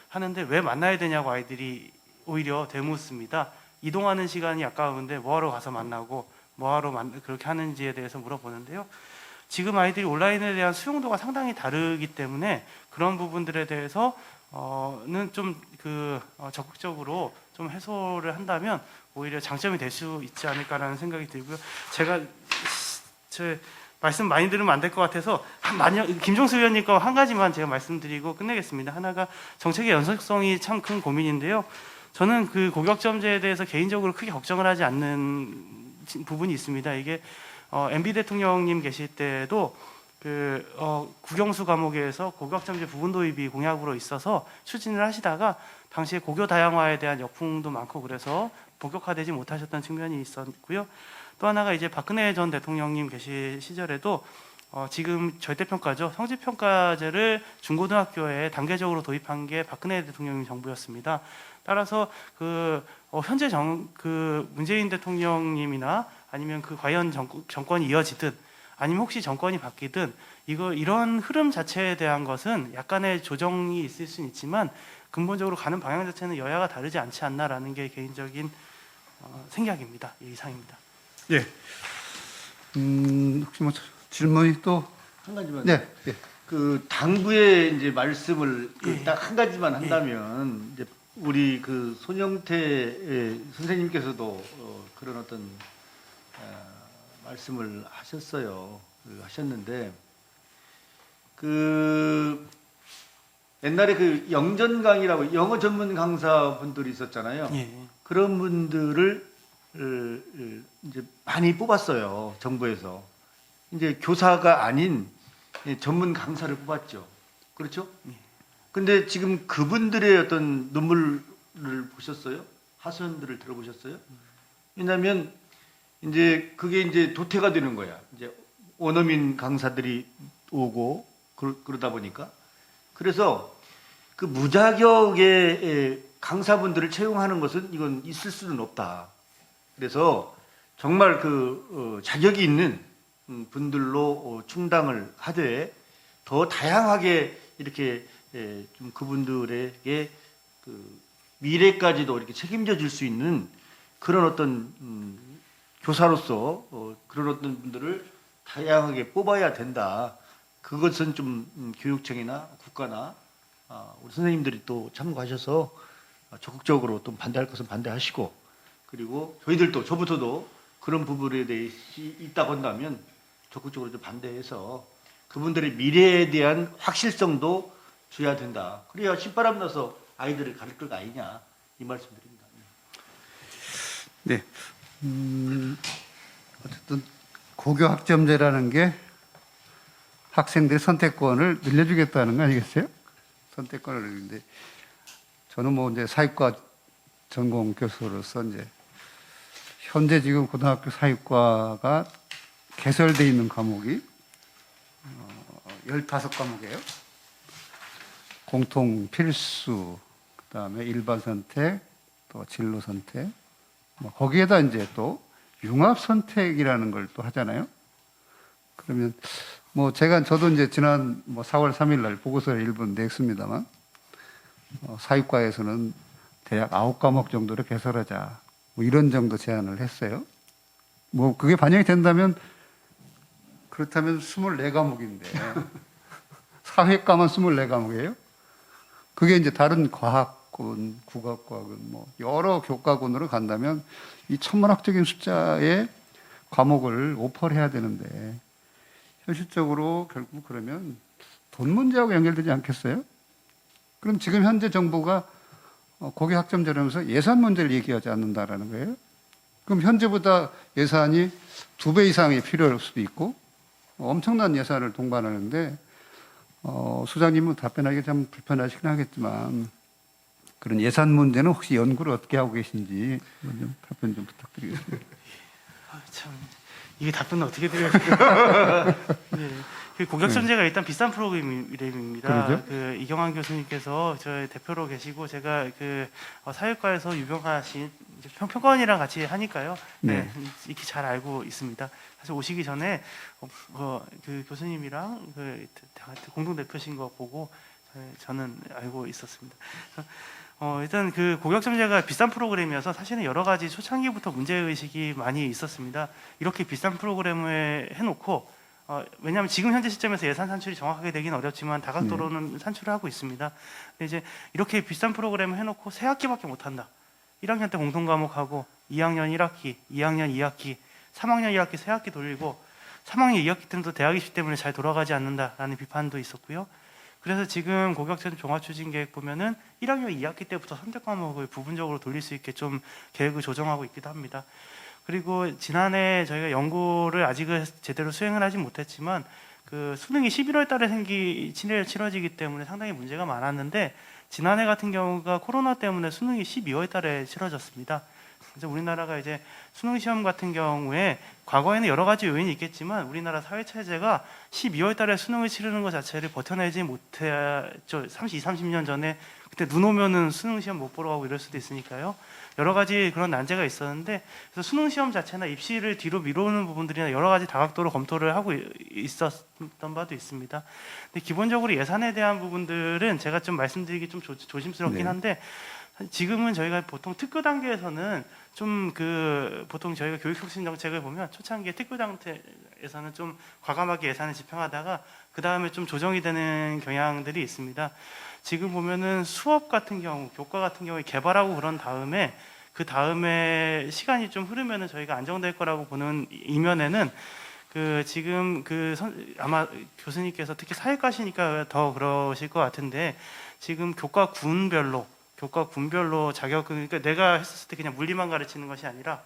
하는데 왜 만나야 되냐고 아이들이 오히려 되묻습니다. 이동하는 시간이 아까운데 뭐하러 가서 만나고 뭐하러 그렇게 하는지에 대해서 물어보는데요. 지금 아이들이 온라인에 대한 수용도가 상당히 다르기 때문에 그런 부분들에 대해서는 좀 적극적으로 좀 해소를 한다면 오히려 장점이 될 수 있지 않을까라는 생각이 들고요. 제가 말씀 많이 들으면 안 될 것 같아서 김종수 위원님 거 한 가지만 제가 말씀드리고 끝내겠습니다. 하나가 정책의 연속성이 참 큰 고민인데요. 저는 그 고교학점제에 대해서 개인적으로 크게 걱정을 하지 않는 부분이 있습니다. 이게 MB 대통령님 계실 때도 국영수 과목에서 고교학점제 부분 도입이 공약으로 있어서 추진을 하시다가 당시에 고교 다양화에 대한 역풍도 많고 그래서 본격화되지 못하셨던 측면이 있었고요. 또 하나가 이제 박근혜 전 대통령님 계실 시절에도 지금 절대평가죠. 성질평가제를 중고등학교에 단계적으로 도입한 게 박근혜 대통령 정부였습니다. 따라서 현재 문재인 대통령님이나 아니면 과연 정권이 이어지든 아니면 혹시 정권이 바뀌든 이런 흐름 자체에 대한 것은 약간의 조정이 있을 수는 있지만 근본적으로 가는 방향 자체는 여야가 다르지 않지 않나라는 게 개인적인 생각입니다. 이상입니다. 예. 혹시 뭐 질문이 또? 한 가지만. 네. 예. 그 당부의 이제 말씀을 예. 딱 한 가지만 한다면 이제 우리 그 손영태 선생님께서도 그런 어떤 말씀을 하셨는데 그 옛날에 그 영전강이라고 영어 전문 강사 분들이 있었잖아요. 예. 그런 분들을 이제 많이 뽑았어요. 정부에서. 이제 교사가 아닌 전문 강사를 뽑았죠. 그렇죠? 근데 지금 그분들의 어떤 눈물을 보셨어요? 하소연들을 들어보셨어요? 왜냐하면 이제 그게 이제 도태가 되는 거야. 이제 원어민 강사들이 오고 그러다 보니까 그래서 그 무자격의 강사분들을 채용하는 것은 이건 있을 수는 없다. 그래서 정말 자격이 있는 분들로 충당을 하되 더 다양하게 이렇게 좀 그분들에게 미래까지도 이렇게 책임져 줄 수 있는 그런 어떤 교사로서 그런 어떤 분들을 다양하게 뽑아야 된다. 그것은 좀 교육청이나 국가나 우리 선생님들이 또 참고하셔서 적극적으로 또 반대할 것은 반대하시고 그리고 저희들도 저부터도 그런 부분에 대해 있다고 한다면 적극적으로 좀 반대해서 그분들의 미래에 대한 확실성도 줘야 된다. 그래야 신바람 나서 아이들을 가르칠 거 아니냐 이 말씀드립니다. 네. 어쨌든 고교 학점제라는 게 학생들의 선택권을 늘려주겠다는 거 아니겠어요? 선택권을 늘리는데 저는 뭐 이제 사회과 전공 교수로서 이제 현재 지금 고등학교 사회과가 개설되어 있는 과목이 15과목이에요. 공통 필수, 그다음에 일반 선택, 또 진로 선택, 뭐 거기에다 이제 또 융합 선택이라는 걸 또 하잖아요. 그러면 뭐 저도 이제 지난 4월 3일 날 보고서를 일본 냈습니다만 사회과에서는 대략 9과목 정도를 개설하자. 뭐 이런 정도 제안을 했어요. 뭐 그게 반영이 된다면 그렇다면 24과목인데 사회과만 24과목이에요? 그게 이제 다른 과학군, 국악과학은 뭐 여러 교과군으로 간다면 이 천문학적인 숫자의 과목을 오퍼를 해야 되는데 현실적으로 결국 그러면 돈 문제하고 연결되지 않겠어요? 그럼 지금 현재 정부가 고교 학점제라면서 예산 문제를 얘기하지 않는다라는 거예요? 그럼 현재보다 예산이 2배 이상이 필요할 수도 있고 엄청난 예산을 동반하는데 소장님은 답변하기 참 불편하시긴 하겠지만 그런 예산 문제는 혹시 연구를 어떻게 하고 계신지 좀 답변 좀 부탁드리겠습니다. 참 이게 답변은 어떻게 드려야 될까요? 네. 그 고격전제가 일단 비싼 프로그램입니다. 그러죠? 그 이경환 교수님께서 저희 대표로 계시고 제가 사회과에서 유명하신 이제 평가원이랑 같이 하니까요. 네. 익히 잘 알고 있습니다. 사실 오시기 전에 그 교수님이랑 공동 대표신 거 보고 저는 알고 있었습니다. 그래서 일단 그 고격점제가 비싼 프로그램이어서 사실은 여러 가지 초창기부터 문제의식이 많이 있었습니다. 이렇게 비싼 프로그램을 해놓고 왜냐하면 지금 현재 시점에서 예산 산출이 정확하게 되기는 어렵지만 다각도로는 산출을 하고 있습니다. 근데 이제 이렇게 비싼 프로그램을 해놓고 세 학기밖에 못한다. 1학년 때 공통과목하고 2학년 1학기, 2학년 2학기, 3학년 1학기 세 학기 돌리고 3학년 2학기 때는 또 대학 입시 때문에 잘 돌아가지 않는다라는 비판도 있었고요. 그래서 지금 고격전 종합추진계획 보면은 1학년 2학기 때부터 선택 과목을 부분적으로 돌릴 수 있게 좀 계획을 조정하고 있기도 합니다. 그리고 지난해 저희가 연구를 아직은 제대로 수행을 하지 못했지만 그 수능이 11월 달에 치러지기 때문에 상당히 문제가 많았는데 지난해 같은 경우가 코로나 때문에 수능이 12월 달에 치러졌습니다. 그래서 우리나라가 이제 수능 시험 같은 경우에 과거에는 여러 가지 요인이 있겠지만 우리나라 사회 체제가 12월 달에 수능을 치르는 것 자체를 버텨내지 못했죠. 30년 전에 그때 눈 오면은 수능 시험 못 보러 가고 이럴 수도 있으니까요. 여러 가지 그런 난제가 있었는데 그래서 수능 시험 자체나 입시를 뒤로 미루는 부분들이나 여러 가지 다각도로 검토를 하고 있었던 바도 있습니다. 근데 기본적으로 예산에 대한 부분들은 제가 좀 말씀드리기 좀 조심스럽긴 한데 지금은 저희가 보통 특교 단계에서는 좀 보통 저희가 교육혁신 정책을 보면 초창기에 특교 단계에서는 좀 과감하게 예산을 집행하다가 그 다음에 좀 조정이 되는 경향들이 있습니다. 지금 보면은 수업 같은 경우, 교과 같은 경우에 개발하고 그런 다음에 그 다음에 시간이 좀 흐르면은 저희가 안정될 거라고 보는 이면에는 지금 아마 교수님께서 특히 사회과시니까 더 그러실 것 같은데 지금 교과 군별로 자격은 그러니까 내가 했었을 때 그냥 물리만 가르치는 것이 아니라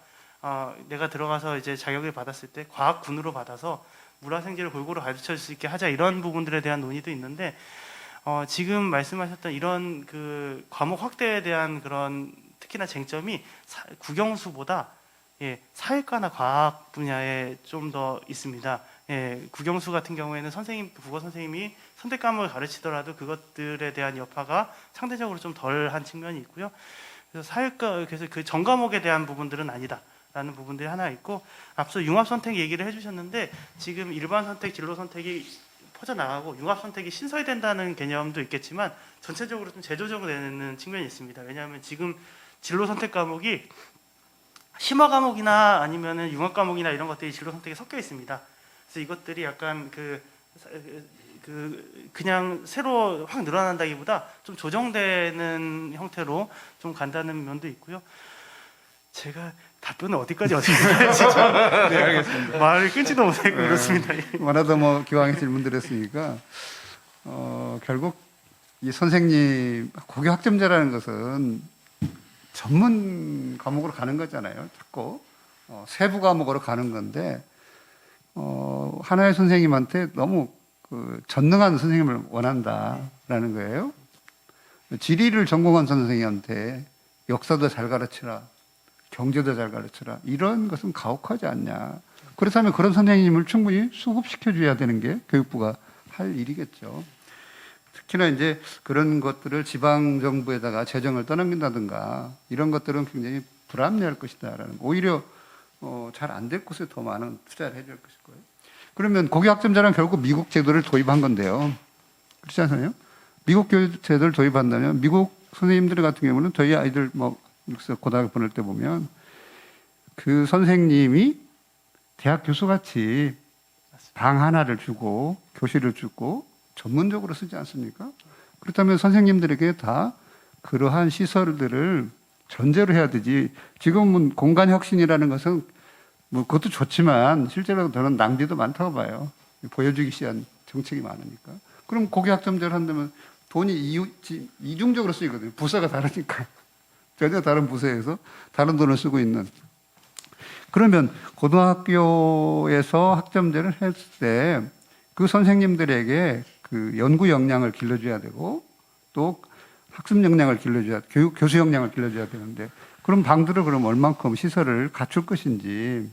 내가 들어가서 이제 자격을 받았을 때 과학군으로 받아서 물화생지를 골고루 가르쳐 줄 수 있게 하자 이런 부분들에 대한 논의도 있는데 지금 말씀하셨던 이런 그 과목 확대에 대한 그런 특히나 쟁점이 국영수보다 사회과나 과학 분야에 좀 더 있습니다. 예, 국영수 같은 경우에는 국어 선생님이 선택 과목을 가르치더라도 그것들에 대한 여파가 상대적으로 좀 덜한 측면이 있고요. 그래서 그래서 그 전 과목에 대한 부분들은 아니다라는 부분들이 하나 있고, 앞서 융합 선택 얘기를 해주셨는데 지금 일반 선택, 진로 선택이 퍼져나가고 융합 선택이 신설된다는 개념도 있겠지만 전체적으로 좀 재조정되는 측면이 있습니다. 왜냐하면 지금 진로 선택 과목이 심화 과목이나 아니면은 융합 과목이나 이런 것들이 진로 선택에 섞여 있습니다. 그래서 이것들이 약간 그냥 새로 확 늘어난다기보다 좀 조정되는 형태로 좀 간다는 면도 있고요. 제가 답변을 어디까지 어떻게 해야 될지 참 네, 알겠습니다. 말을 끊지도 못하고 그렇습니다. 워낙 뭐 기왕에 질문 드렸으니까 결국 이 선생님 고교 학점제라는 것은 전문 과목으로 가는 거잖아요. 자꾸 세부 과목으로 가는 건데 하나의 선생님한테 너무 전능한 선생님을 원한다라는 거예요. 지리를 전공한 선생님한테 역사도 잘 가르치라, 경제도 잘 가르치라, 이런 것은 가혹하지 않냐. 그렇다면 그런 선생님을 충분히 수급시켜 줘야 되는 게 교육부가 할 일이겠죠. 특히나 이제 그런 것들을 지방 정부에다가 재정을 떠넘긴다든가 이런 것들은 굉장히 불합리할 것이다라는, 오히려 잘 안 될 곳에 더 많은 투자를 해줄 것일 거예요. 그러면 고교 학점제는 결국 미국 제도를 도입한 건데요. 그렇지 않아요? 미국 교육 제도를 도입한다면 미국 선생님들 같은 경우는 저희 아이들 고등학교 보낼 때 보면 그 선생님이 대학 교수같이 방 하나를 주고 교실을 주고 전문적으로 쓰지 않습니까? 그렇다면 선생님들에게 다 그러한 시설들을 전제로 해야 되지. 지금은 공간 혁신이라는 것은 뭐 그것도 좋지만 실제로 저는 낭비도 많다고 봐요. 보여주기 위한 정책이 많으니까. 그럼 고교 학점제를 한다면 돈이 이중적으로 쓰이거든요. 부서가 다르니까. 전혀 다른 부서에서 다른 돈을 쓰고 있는. 그러면 고등학교에서 학점제를 했을 때 그 선생님들에게 그 연구 역량을 길러줘야 되고 또 학습 역량을 길러줘야, 교수 역량을 길러줘야 되는데, 그럼 방들을 그럼 얼만큼 시설을 갖출 것인지,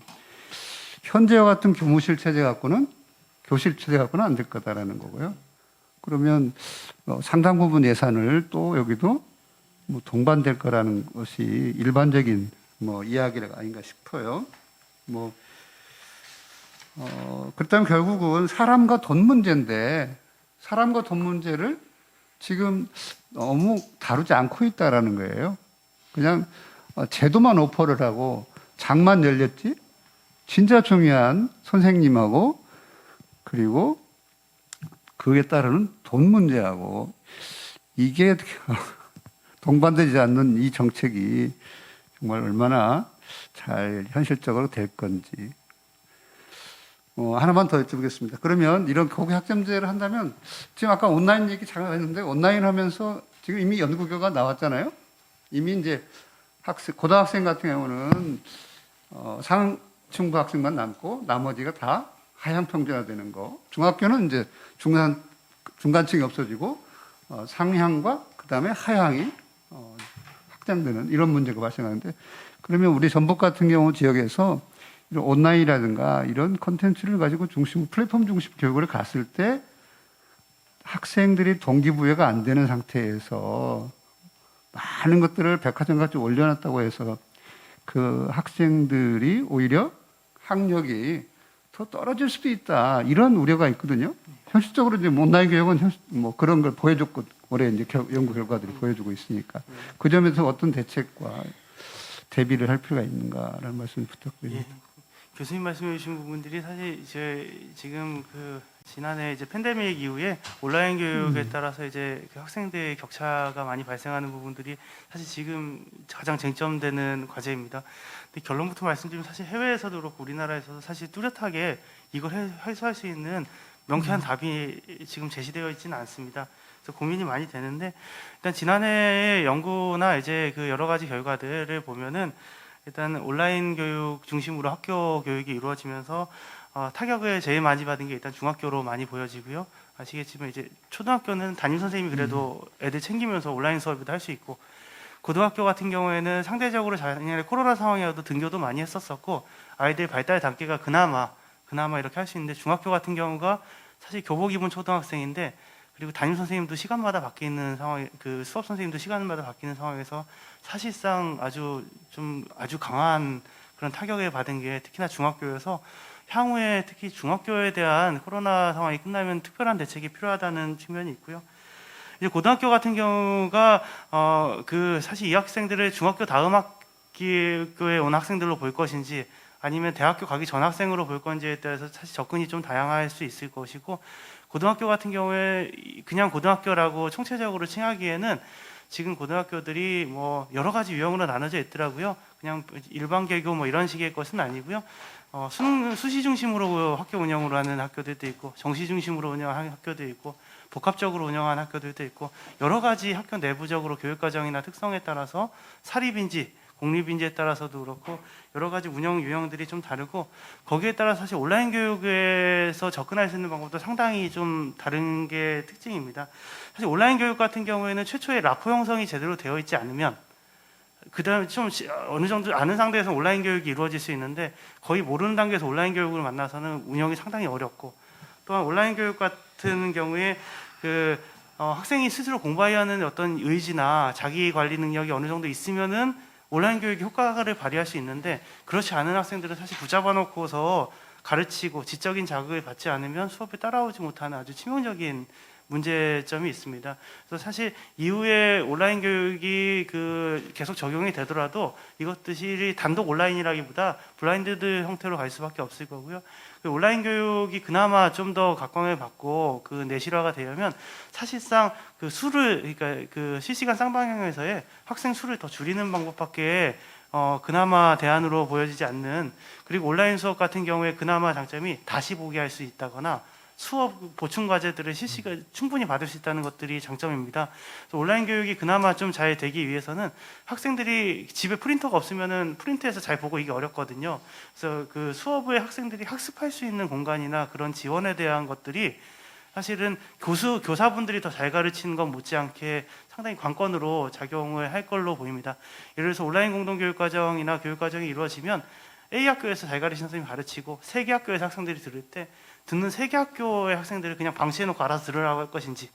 현재와 같은 교무실 체제 갖고는, 교실 체제 갖고는 안 될 거다라는 거고요. 그러면 상당 부분 예산을 또 여기도 뭐 동반될 거라는 것이 일반적인 이야기가 아닌가 싶어요. 그렇다면 결국은 사람과 돈 문제인데, 사람과 돈 문제를 지금 너무 다루지 않고 있다라는 거예요. 그냥 제도만 오퍼를 하고 장만 열렸지, 진짜 중요한 선생님하고 그리고 그에 따르는 돈 문제하고 이게 동반되지 않는 이 정책이 정말 얼마나 잘 현실적으로 될 건지. 하나만 더 여쭤보겠습니다. 그러면 이런 고교 학점제를 한다면, 지금 아까 온라인 얘기 잠깐 했는데, 온라인 하면서 지금 이미 연구 결과가 나왔잖아요. 이미 이제 고등학생 같은 경우는 상층부 학생만 남고 나머지가 다 하향 평준화되는 거. 중학교는 이제 중간층이 없어지고 상향과 그다음에 하향이 확장되는 이런 문제가 발생하는데, 그러면 우리 전북 같은 경우 지역에서 이런 온라인이라든가 이런 콘텐츠를 가지고 플랫폼 중심 교육을 갔을 때 학생들이 동기부여가 안 되는 상태에서 많은 것들을 백화점같이 올려놨다고 해서 그 학생들이 오히려 학력이 더 떨어질 수도 있다, 이런 우려가 있거든요. 현실적으로 이제 온라인 교육은 그런 걸 보여줬고, 올해 이제 연구 결과들이 보여주고 있으니까 그 점에서 어떤 대책과 대비를 할 필요가 있는가라는 말씀을 부탁드립니다. 예. 교수님 말씀해 주신 부분들이 사실 이제 지금 지난해 이제 팬데믹 이후에 온라인 교육에 따라서 이제 그 학생들의 격차가 많이 발생하는 부분들이 사실 지금 가장 쟁점되는 과제입니다. 근데 결론부터 말씀드리면 사실 해외에서도 그렇고 우리나라에서도 사실 뚜렷하게 이걸 해소할 수 있는 명쾌한 답이 지금 제시되어 있지는 않습니다. 그래서 고민이 많이 되는데, 일단 지난해의 연구나 이제 그 여러 가지 결과들을 보면은 일단 온라인 교육 중심으로 학교 교육이 이루어지면서 타격을 제일 많이 받은 게 일단 중학교로 많이 보여지고요. 아시겠지만 이제 초등학교는 담임 선생님이 그래도 애들 챙기면서 온라인 수업도 할 수 있고, 고등학교 같은 경우에는 상대적으로 작년에 코로나 상황이어도 등교도 많이 했었었고 아이들 발달 단계가 그나마 그나마 이렇게 할 수 있는데 중학교 같은 경우가 사실 교복 입은 초등학생인데 그리고 담임 선생님도 시간마다 바뀌는 상황, 그 수업 선생님도 시간마다 바뀌는 상황에서 사실상 아주 강한 그런 타격을 받은 게 특히나 중학교여서 향후에 특히 중학교에 대한 코로나 상황이 끝나면 특별한 대책이 필요하다는 측면이 있고요. 이제 고등학교 같은 경우가 사실 이 학생들을 중학교 다음 학기에 온 학생들로 볼 것인지 아니면 대학교 가기 전 학생으로 볼 건지에 따라서 사실 접근이 좀 다양할 수 있을 것이고 고등학교 같은 경우에 그냥 고등학교라고 총체적으로 칭하기에는 지금 고등학교들이 뭐 여러 가지 유형으로 나눠져 있더라고요. 그냥 일반 개교 뭐 이런 식의 것은 아니고요. 수시 중심으로 학교 운영을 하는 학교들도 있고 정시 중심으로 운영하는 학교도 있고 복합적으로 운영하는 학교들도 있고 여러 가지 학교 내부적으로 교육과정이나 특성에 따라서 사립인지 공립인지에 따라서도 그렇고 여러 가지 운영 유형들이 좀 다르고 거기에 따라 사실 온라인 교육에서 접근할 수 있는 방법도 상당히 좀 다른 게 특징입니다. 사실 온라인 교육 같은 경우에는 최초에 라포 형성이 제대로 되어 있지 않으면 그다음에 좀 어느 정도 아는 상태에서 온라인 교육이 이루어질 수 있는데 거의 모르는 단계에서 온라인 교육을 만나서는 운영이 상당히 어렵고 또한 온라인 교육 같은 경우에 학생이 스스로 공부해야 하는 어떤 의지나 자기 관리 능력이 어느 정도 있으면은 온라인 교육이 효과를 발휘할 수 있는데 그렇지 않은 학생들은 사실 붙잡아 놓고서 가르치고 지적인 자극을 받지 않으면 수업에 따라오지 못하는 아주 치명적인 문제점이 있습니다. 그래서 사실 이후에 온라인 교육이 계속 적용이 되더라도 이것들이 단독 온라인이라기보다 블라인드드 형태로 갈 수밖에 없을 거고요. 온라인 교육이 그나마 좀 더 각광을 받고 내실화가 되려면 사실상 그러니까 실시간 쌍방향에서의 학생 수를 더 줄이는 방법밖에 그나마 대안으로 보여지지 않는 그리고 온라인 수업 같은 경우에 그나마 장점이 다시 보기 할 수 있다거나 수업 보충 과제들을 실시간 충분히 받을 수 있다는 것들이 장점입니다. 그래서 온라인 교육이 그나마 좀 잘 되기 위해서는 학생들이 집에 프린터가 없으면은 프린트해서 잘 보고 이게 어렵거든요. 그래서 그 수업을 학생들이 학습할 수 있는 공간이나 그런 지원에 대한 것들이 사실은 교사분들이 더 잘 가르치는 것 못지않게 상당히 관건으로 작용을 할 걸로 보입니다. 예를 들어서 온라인 공동교육과정이나 교육과정이 이루어지면 A 학교에서 잘 가르치는 선생님이 가르치고 세 개 학교에서 학생들이 들을 때 듣는 세 개 학교의 학생들을 그냥 방치해놓고 알아서 들으라고 할 것인지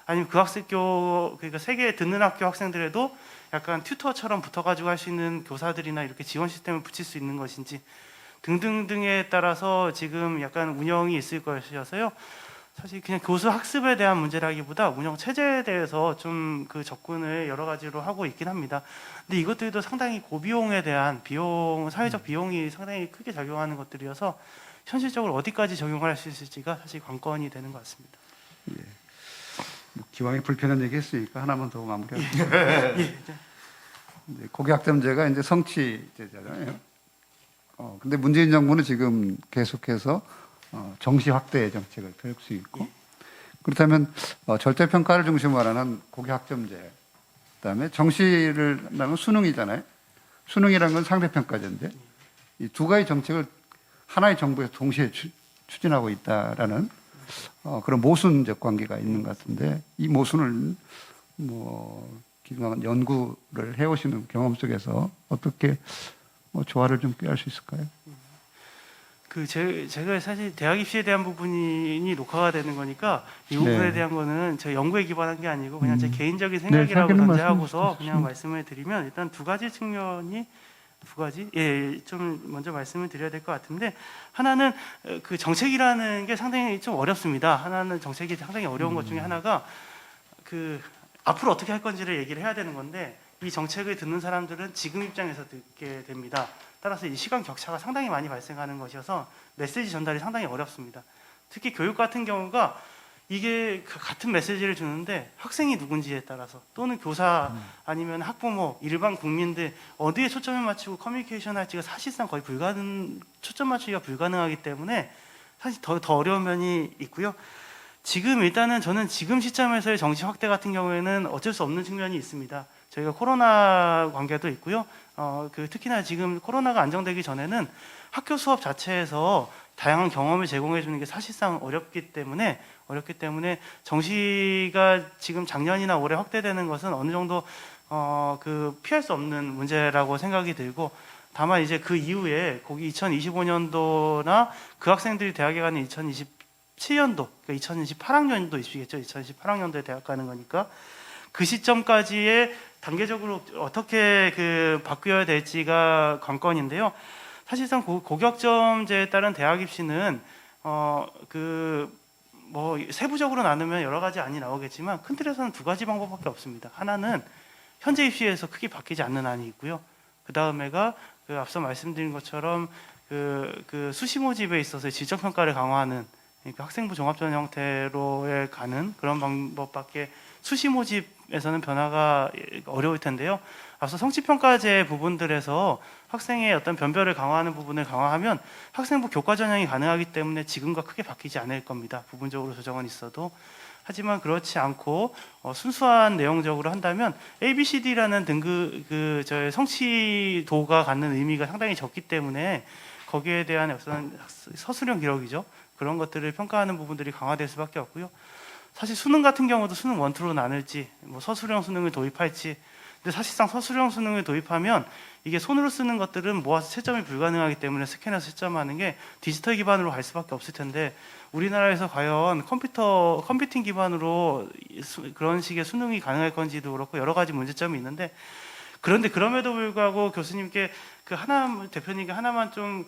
아니면 그러니까 세 개 듣는 학교 학생들에도 약간 튜터처럼 붙어가지고 할 수 있는 교사들이나 이렇게 지원 시스템을 붙일 수 있는 것인지 등등등에 따라서 지금 약간 운영이 있을 것이어서요. 사실 그냥 교수 학습에 대한 문제라기보다 운영 체제에 대해서 좀 접근을 여러 가지로 하고 있긴 합니다. 근데 이것들도 상당히 고비용에 대한 사회적 비용이 상당히 크게 작용하는 것들이어서 현실적으로 어디까지 적용할 수 있을지가 사실 관건이 되는 것 같습니다. 예. 뭐 기왕에 불편한 얘기 했으니까 하나만 더 마무리할게요. 예. 고교학점제가 이제 성취제잖아요. 근데 문재인 정부는 지금 계속해서 정시 확대 정책을 펼 수 있고 그렇다면 절대 평가를 중심으로 하는 고교학점제 그다음에 정시를 한다면 수능이잖아요. 수능이라는 건 상대평가제인데 이 두 가지 정책을 하나의 정부에서 동시에 추진하고 있다라는 그런 모순적 관계가 있는 것 같은데 이 모순을 그동안 연구를 해오시는 경험 속에서 어떻게 조화를 좀 꾀할 수 있을까요? 제가 사실 대학 입시에 대한 부분이 녹화가 되는 거니까 이 부분에 네. 대한 거는 제 연구에 기반한 게 아니고 그냥 제 개인적인 생각이라고 전제하고서 그냥 말씀을 드리면 일단 두 가지 좀 먼저 말씀을 드려야 될 것 같은데 하나는 그 정책이라는 게 상당히 좀 어렵습니다. 하나는 정책이 상당히 어려운 것 중에 하나가 앞으로 어떻게 할 건지를 얘기를 해야 되는 건데 이 정책을 듣는 사람들은 지금 입장에서 듣게 됩니다. 따라서 이 시간 격차가 상당히 많이 발생하는 것이어서 메시지 전달이 상당히 어렵습니다. 특히 교육 같은 경우가 이게 같은 메시지를 주는데 학생이 누군지에 따라서 또는 교사 아니면 학부모 일반 국민들 어디에 초점을 맞추고 커뮤니케이션 할지가 사실상 거의 초점 맞추기가 불가능하기 때문에 사실 더 어려운 면이 있고요. 일단은 저는 지금 시점에서의 정시 확대 같은 경우에는 어쩔 수 없는 측면이 있습니다. 저희가 코로나 관계도 있고요. 특히나 지금 코로나가 안정되기 전에는 학교 수업 자체에서 다양한 경험을 제공해 주는 게 사실상 어렵기 때문에 정시가 지금 작년이나 올해 확대되는 것은 어느 정도 피할 수 없는 문제라고 생각이 들고 다만 이제 그 이후에 거기 2025년도나 그 학생들이 대학에 가는 2027년도, 그러니까 2028학년도 입시겠죠. 2028학년도에 대학 가는 거니까 그 시점까지의 단계적으로 어떻게 바뀌어야 될지가 관건인데요. 사실상 고교학점제에 따른 대학 입시는 뭐 세부적으로 나누면 여러 가지 안이 나오겠지만 큰 틀에서는 두 가지 방법밖에 없습니다. 하나는 현재 입시에서 크게 바뀌지 않는 안이 있고요. 그 다음에가 앞서 말씀드린 것처럼 수시 모집에 있어서 질적 평가를 강화하는, 그러니까 학생부 종합전 형태로에 가는 그런 방법밖에 수시 모집에서는 변화가 어려울 텐데요. 앞서 성취평가제 부분들에서 학생의 어떤 변별을 강화하는 부분을 강화하면 학생부 교과 전형이 가능하기 때문에 지금과 크게 바뀌지 않을 겁니다. 부분적으로 조정은 있어도. 하지만 그렇지 않고 순수한 내용적으로 한다면 ABCD라는 등급 저의 성취도가 갖는 의미가 상당히 적기 때문에 거기에 대한 어떤 서술형 기록이죠. 그런 것들을 평가하는 부분들이 강화될 수밖에 없고요. 사실 수능 같은 경우도 수능 원투로 나눌지, 뭐 서술형 수능을 도입할지. 근데 사실상 서술형 수능을 도입하면 이게 손으로 쓰는 것들은 모아서 채점이 불가능하기 때문에 스캔해서 채점하는 게 디지털 기반으로 갈 수밖에 없을 텐데 우리나라에서 과연 컴퓨팅 기반으로 그런 식의 수능이 가능할 건지도 그렇고 여러 가지 문제점이 있는데, 그런데 그럼에도 불구하고 교수님께 대표님께 하나만 좀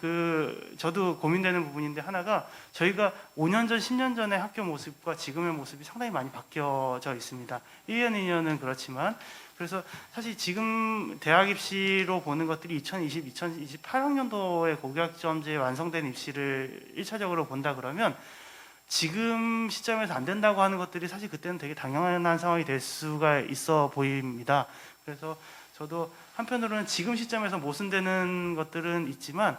저도 고민되는 부분인데, 하나가 저희가 5년 전, 10년 전의 학교 모습과 지금의 모습이 상당히 많이 바뀌어져 있습니다. 1년, 2년은 그렇지만. 그래서 사실 지금 대학 입시로 보는 것들이 2020, 2028학년도에 고교학점제 완성된 입시를 1차적으로 본다 그러면 지금 시점에서 안 된다고 하는 것들이 사실 그때는 되게 당연한 상황이 될 수가 있어 보입니다. 그래서 저도 한편으로는 지금 시점에서 모순되는 것들은 있지만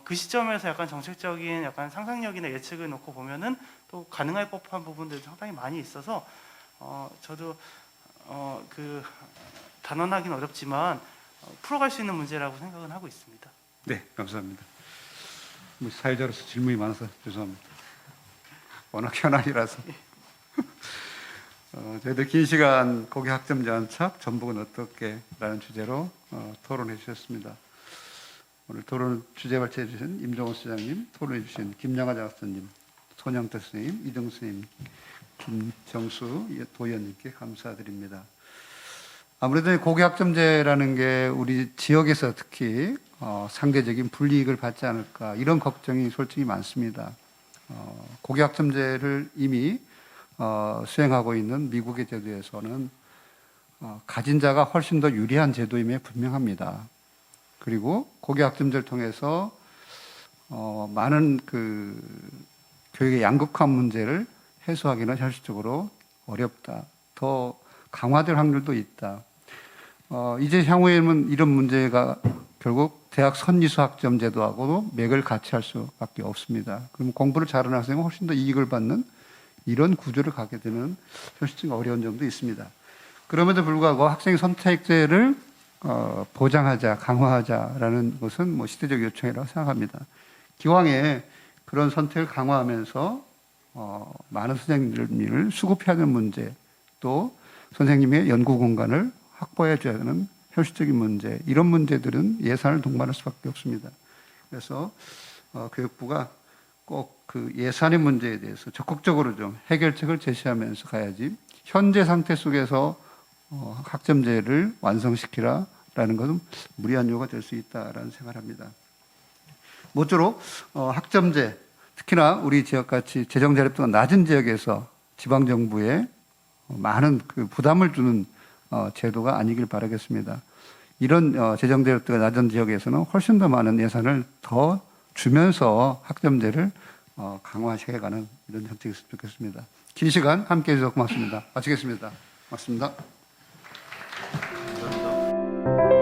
그 시점에서 약간 정책적인 약간 상상력이나 예측을 놓고 보면은 또 가능할 법한 부분들도 상당히 많이 있어서 저도 단언하기는 어렵지만 풀어갈 수 있는 문제라고 생각은 하고 있습니다. 네, 감사합니다. 뭐 사회자로서 질문이 많아서 죄송합니다. 워낙 현안이라서. 저희들 긴 시간 고교 학점제 안착 전북은 어떻게? 라는 주제로 토론해 주셨습니다. 오늘 토론 주제 발표해 주신 임종원 소장님, 토론해 주신 김영하 장학사님, 손영태 선생님, 이등 선생님, 김정수 도의원님께 감사드립니다. 아무래도 고교 학점제라는 게 우리 지역에서 특히 상대적인 불이익을 받지 않을까 이런 걱정이 솔직히 많습니다. 고교 학점제를 이미 수행하고 있는 미국의 제도에서는 가진 자가 훨씬 더 유리한 제도임에 분명합니다. 그리고 고교 학점제를 통해서 많은 교육의 양극화 문제를 해소하기는 현실적으로 어렵다. 더 강화될 확률도 있다. 이제 향후에는 이런 문제가 결국 대학 선지수 학점 제도하고도 맥을 같이 할 수밖에 없습니다. 그럼 공부를 잘하는 학생은 훨씬 더 이익을 받는 이런 구조를 갖게 되는 현실적인 어려운 점도 있습니다. 그럼에도 불구하고 학생 선택제를 보장하자, 강화하자라는 것은 뭐 시대적 요청이라고 생각합니다. 기왕에 그런 선택을 강화하면서 많은 선생님을 수급해야 하는 문제, 또 선생님의 연구 공간을 확보해 줘야 하는 현실적인 문제, 이런 문제들은 예산을 동반할 수밖에 없습니다. 그래서 교육부가 꼭 그 예산의 문제에 대해서 적극적으로 좀 해결책을 제시하면서 가야지 현재 상태 속에서 학점제를 완성시키라라는 것은 무리한 요구가 될 수 있다라는 생각을 합니다. 모쪼록 학점제, 특히나 우리 지역같이 재정 자립도가 낮은 지역에서 지방정부에 많은 부담을 주는 제도가 아니길 바라겠습니다. 이런 재정 자립도가 낮은 지역에서는 훨씬 더 많은 예산을 더 주면서 학점제를 강화시켜가는 이런 정책이 있으면 좋겠습니다. 긴 시간 함께 해주셔서 고맙습니다. 마치겠습니다. 고맙습니다. 감사합니다.